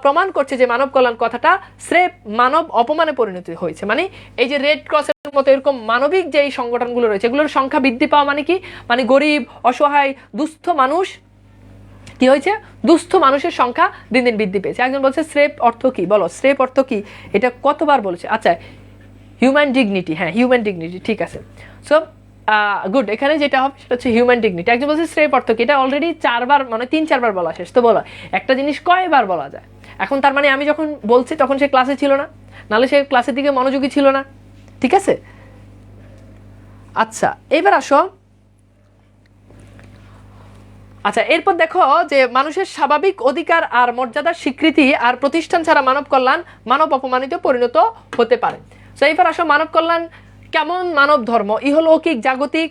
প্রমাণ করছে যে মানব কল্যাণ কথাটা স্রেফ মানব অপমানে পরিণত হয়েছে। মানে এই যে রেড ক্রসের মতো এরকম মানবিক যে এই সংগঠনগুলো রয়েছে এগুলোর সংখ্যা বৃদ্ধি পাওয়া মানে কি, মানে গরিব অসহায় দুস্থ মানুষ কি হয়েছে, দুস্থ মানুষের সংখ্যা দিন দিন বৃদ্ধি পেয়েছে। একজন বলছে স্রেফ অর্থ কি, বলো স্রেফ অর্থ কি, এটা কতবার বলেছে? আচ্ছা হিউম্যান ডিগনিটি, হ্যাঁ হিউম্যান ডিগনিটি, ঠিক আছে। সো গুড, এখানে যেটা হবে সেটা হচ্ছে হিউম্যান ডিগনিটি। একজন বলছে স্রেফ অর্থ কি, এটা অলরেডি 4বার মানে 3-4বার বলা শেষ। তো বলো একটা জিনিস কয়বার বলা যায়? এখন তার মানে আমি যখন বলছি তখন সে ক্লাসে ছিল না, নাহলে সে ক্লাসের দিকে মনোযোগী ছিল না, ঠিক আছে? আচ্ছা এবার আসো, আচ্ছা এরপর দেখো যে মানুষের স্বাভাবিক অধিকার আর মর্যাদার স্বীকৃতি আর প্রতিষ্ঠান ছাড়া মানব কল্যাণ মানব অপমানিত পরিণত হতে পারে। তো এবার আসো মানব কল্যাণ কেমন মানব ধর্ম, ইহলৌকিক জাগতিক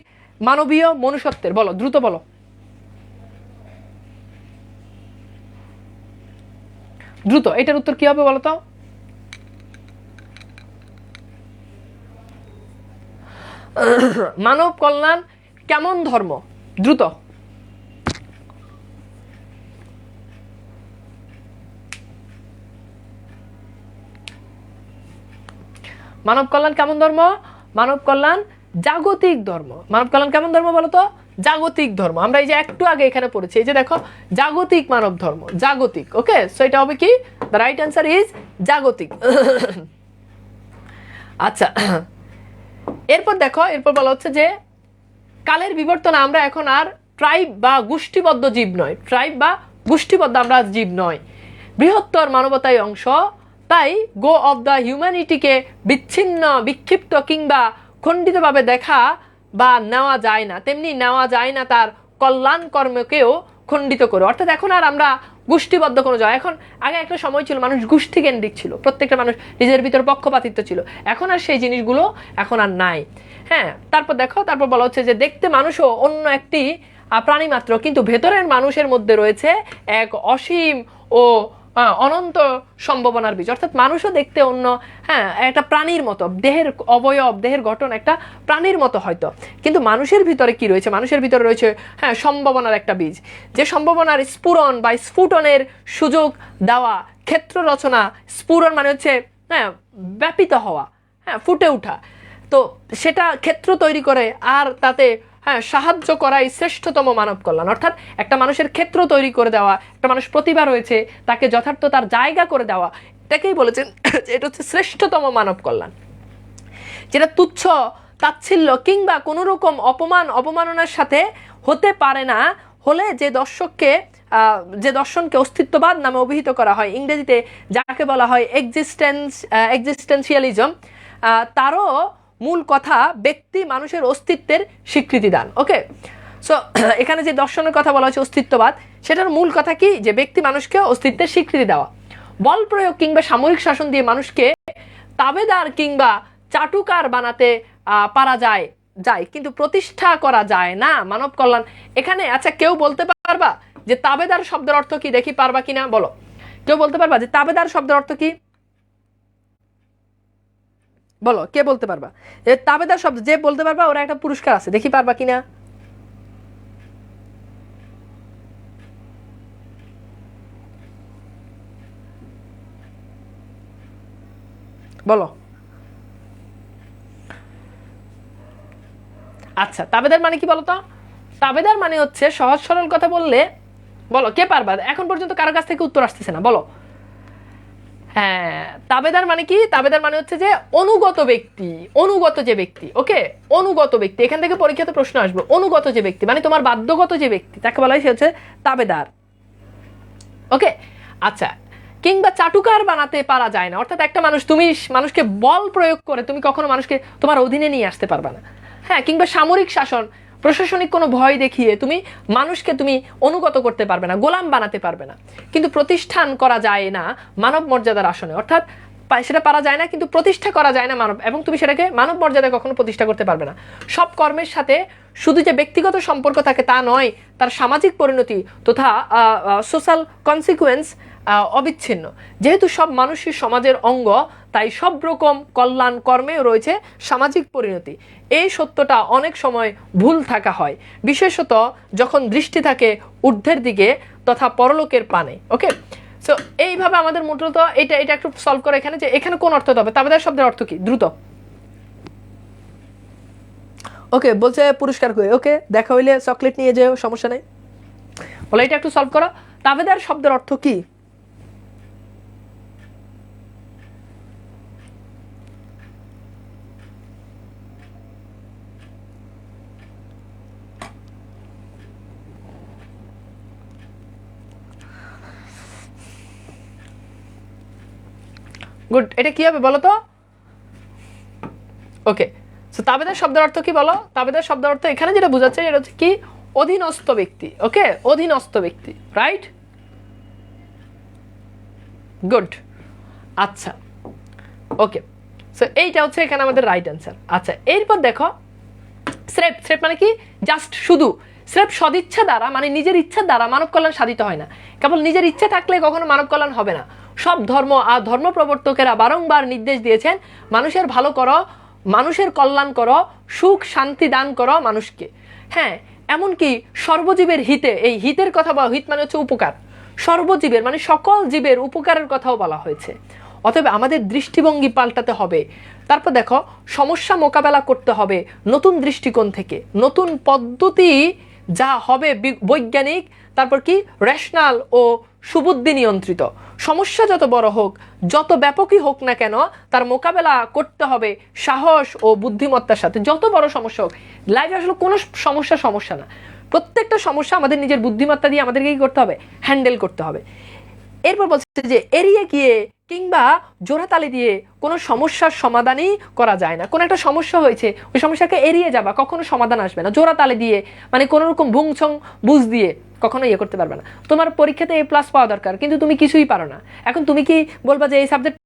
মানবীয় মনুষ্যত্বের, বলো দ্রুত বলো, দ্রুত এটার উত্তর কি হবে বলো তো? মানব কল্যাণ কেমন ধর্ম, দ্রুত। মানব কল্যাণ কেমন ধর্ম? মানব কল্যাণ জাগতিক ধর্ম। মানব কল্যাণ কেমন ধর্ম বলো তো? জাগতিক ধর্ম। আমরা এই যে একটু আগে এখানে পড়েছি, এই যে দেখো জাগতিক মানব ধর্ম, জাগতিক। ওকে, সো এটা হবে কি, দ্য রাইট অ্যান্সার ইজ জাগতিক। আচ্ছা এরপর দেখো, এরপর বলা হচ্ছে যে কালের বিবর্তনে আমরা এখন আর ট্রাইব বা গোষ্ঠীবদ্ধ জীব নয়, ট্রাইব বা গোষ্ঠীবদ্ধ আমরা জীব নয়, বৃহত্তর মানবতাই অংশ। তাই গো অফ দ্য হিউম্যানিটিকে বিচ্ছিন্ন বিক্ষিপ্ত কিংবা খণ্ডিতভাবে দেখা বা নেওয়া যায় না, তেমনি নেওয়া যায় না তার কল্যাণ কর্মকেও খণ্ডিত করে। অর্থাৎ এখন আর আমরা গোষ্ঠীবদ্ধ কোনো যায়, এখন আগে একটা সময় ছিল মানুষ গোষ্ঠী কেন্দ্রিক ছিল, প্রত্যেকটা মানুষ নিজের ভিতরে পক্ষপাতিত্ব ছিল, এখন আর সেই জিনিসগুলো এখন আর নাই। হ্যাঁ, তারপর দেখো, তারপর বলা হচ্ছে যে দেখতে মানুষও অন্য একটি প্রাণী মাত্র, কিন্তু ভেতরের মানুষের মধ্যে রয়েছে এক অসীম ও অনন্ত সম্ভাবনার বীজ। অর্থাৎ মানুষও দেখতে অন্য, হ্যাঁ একটা প্রাণীর মতো, দেহের অবয়ব দেহের গঠন একটা প্রাণীর মতো হয়তো, কিন্তু মানুষের ভিতরে কি রয়েছে? মানুষের ভিতরে রয়েছে হ্যাঁ সম্ভাবনার একটা বীজ, যে সম্ভাবনার স্ফুরণ বা স্ফুটনের সুযোগ দেওয়া, ক্ষেত্র রচনা। স্ফুরণ মানে হচ্ছে হ্যাঁ ব্যাপিত হওয়া, হ্যাঁ ফুটে ওঠা, তো সেটা ক্ষেত্র তৈরি করে আর তাতে হ্যাঁ সাহায্য করাই শ্রেষ্ঠতম মানব কল্যাণ। অর্থাৎ একটা মানুষের ক্ষেত্র তৈরি করে দেওয়া, একটা মানুষ প্রতিভা রয়েছে তাকে যথার্থ তার জায়গা করে দেওয়া, এটাকেই বলেছেন এটা হচ্ছে শ্রেষ্ঠতম মানব কল্যাণ। যেটা তুচ্ছ তাচ্ছিল্য কিংবা কোনো রকম অপমাননার সাথে হতে পারে না, হলে যে দর্শনকে অস্তিত্ববাদ নামে অভিহিত করা হয়, ইংরেজিতে যাকে বলা হয় এক্সিস্টেন্সিয়ালিজম, তারও মূল কথা ব্যক্তি মানুষের অস্তিত্বের স্বীকৃতি দান। ওকে, সো এখানে যে দর্শনের কথা বলা হচ্ছে অস্তিত্ববাদ, সেটার মূল কথা কি, যে ব্যক্তি মানুষকে অস্তিত্বের স্বীকৃতি দেওয়া। বল প্রয়োগ কিংবা সামরিক শাসন দিয়ে মানুষকে তাবেদার কিংবা চাটুকার বানাতে পারা যায়, কিন্তু প্রতিষ্ঠা করা যায় না মানব কল্যাণ। এখানে আচ্ছা কেউ বলতে পারবা যে তাবেদার শব্দের অর্থ কি? দেখি পারবা কিনা, বলো কেউ বলতে পারবা যে তাবেদার শব্দের অর্থ কি? বলো কে বলতে পারবা? তাবেদার শব্দ যে বলতে পারবা ওরা একটা পুরস্কার আছে, দেখি পারবা কিনা। বলো। আচ্ছা তাবেদার মানে কি বলো তো? তাবেদার মানে হচ্ছে সহজ সরল কথা বললে, বলো কে পারবা? এখন পর্যন্ত কারো কাছ থেকে উত্তর আসতেছে না, বলো। হ্যাঁ, তাবেদার মানে কি? তাবেদার মানে হচ্ছে যে অনুগত ব্যক্তি, অনুগত যে ব্যক্তি। ওকে, অনুগত ব্যক্তি, এখান থেকে পরীক্ষাতে প্রশ্ন আসবে। অনুগত যে ব্যক্তি মানে তোমার বাধ্যগত যে ব্যক্তি, তাকে বলা হয় সে হচ্ছে তাবেদার। ওকে, আচ্ছা কিংবা চাটুকার বানাতে পারা যায় না, অর্থাৎ একটা মানুষ, তুমি মানুষকে বল প্রয়োগ করে তুমি কখনো মানুষকে তোমার অধীনে নিয়ে আসতে পারবে না। হ্যাঁ, কিংবা সামরিক শাসন, প্রশাসনিক কোনো ভয় দেখিয়ে তুমি মানুষকে তুমি অনুগত করতে পারবে না, গোলাম বানাতে পারবে না। কিন্তু প্রতিষ্ঠান করা যায় না মানব মর্যাদার আসনে, অর্থাৎ সেটা পারা যায় না, কিন্তু প্রতিষ্ঠা করা যায় না মানব, এবং তুমি সেটাকে মানব মর্যাদায় কখনো প্রতিষ্ঠা করতে পারবে না। সব কর্মের সাথে শুধু যে ব্যক্তিগত সম্পর্ক থাকে তা নয়, তার সামাজিক পরিণতি তথা সোশ্যাল কনসিকুয়েন্স অবিচ্ছিন্ন। যেহেতু সব মানুষই সমাজের অঙ্গ, তাই সব রকম কল্যাণ কর্মেও রয়েছে সামাজিক পরিণতি। এই সত্যটা অনেক সময় ভুল থাকা হয়, বিশেষত যখন দৃষ্টি থাকে ঊর্ধ্বের দিকে তথা পরলোকের পানে। ওকে, সো এইভাবে আমাদের মূলত এটা একটু সলভ করে এখানে, যে এখানে কোন অর্থ হবে, তাবেদার শব্দের অর্থ কি, দ্রুত। ওকে, বলছে পুরস্কার কই, ওকে দেখা হইলে চকলেট নিয়ে যেও, সমস্যা নেই। বলে এটা একটু সলভ করো, তাবেদার শব্দের অর্থ কি? গুড, এটা কি হবে বলো তো? ওকে, সো তাবেদার শব্দের অর্থ কি বলো? তাবেদার শব্দের অর্থ এখানে যেটা বোঝাচ্ছে এটা হচ্ছে কি, অধীনস্থ ব্যক্তি। ওকে, অধীনস্থ ব্যক্তি, রাইট, গুড। আচ্ছা, ওকে, সো এইটা হচ্ছে এখানে আমাদের রাইট অ্যান্সার। আচ্ছা, এরপর দেখো স্রেফ, স্রেফ মানে কি, জাস্ট শুধু। স্রেফ সদিচ্ছা দ্বারা মানে নিজের ইচ্ছা দ্বারা মানব কল্যাণ সাধিত হয় না। কেবল নিজের ইচ্ছা থাকলে কখনো মানব কল্যাণ হবে না। সব ধর্ম আর ধর্ম প্রবর্তকেরা বারংবার নির্দেশ দিয়েছেন, মানুষের ভালো করো, মানুষের কল্যাণ করো, সুখ শান্তি দান করো মানুষকে। হ্যাঁ, এমনকি সর্বজীবের হিতে, এই হিতের কথা বলা, হিত মানে হচ্ছে উপকার, সর্বজীবের মানে সকল জীবের উপকারের কথাও বলা হয়েছে। অতএব আমাদের দৃষ্টিভঙ্গি পাল্টাতে হবে। তারপর দেখো, সমস্যা মোকাবেলা করতে হবে নতুন দৃষ্টিকোণ থেকে, নতুন পদ্ধতি যা হবে বৈজ্ঞানিক, তারপর কি রেশনাল ও সুবুদ্ধি নিয়ন্ত্রিত। সমস্যা যত বড় হোক, যত ব্যাপকই হোক না কেন, তার মোকাবেলা করতে হবে সাহস ও বুদ্ধিমত্তার সাথে। যত বড় সমস্যা হোক, লাইফে আসলে কোনো সমস্যা না, প্রত্যেকটা সমস্যা আমাদের নিজের বুদ্ধিমত্তা দিয়ে আমাদেরকে কি করতে হবে, হ্যান্ডেল করতে হবে। এরপর বলছে যে এড়িয়ে গিয়ে কিংবা জোড়াতালি দিয়ে কোনো সমস্যার সমাধানই করা যায় না। কোনো একটা সমস্যা হয়েছে, ওই সমস্যাকে এড়িয়ে যাবা, কখনো সমাধান আসবে না। জোড়াতালি দিয়ে মানে কোনো রকম ভুংছং বুঝ দিয়ে কখনো করতে পারবে না। তোমার পরীক্ষাতে A+ পাওয়া দরকার, কিন্তু তুমি কিছুই পারো না। এখন তুমি কি বলবা যে এই সাবজেক্ট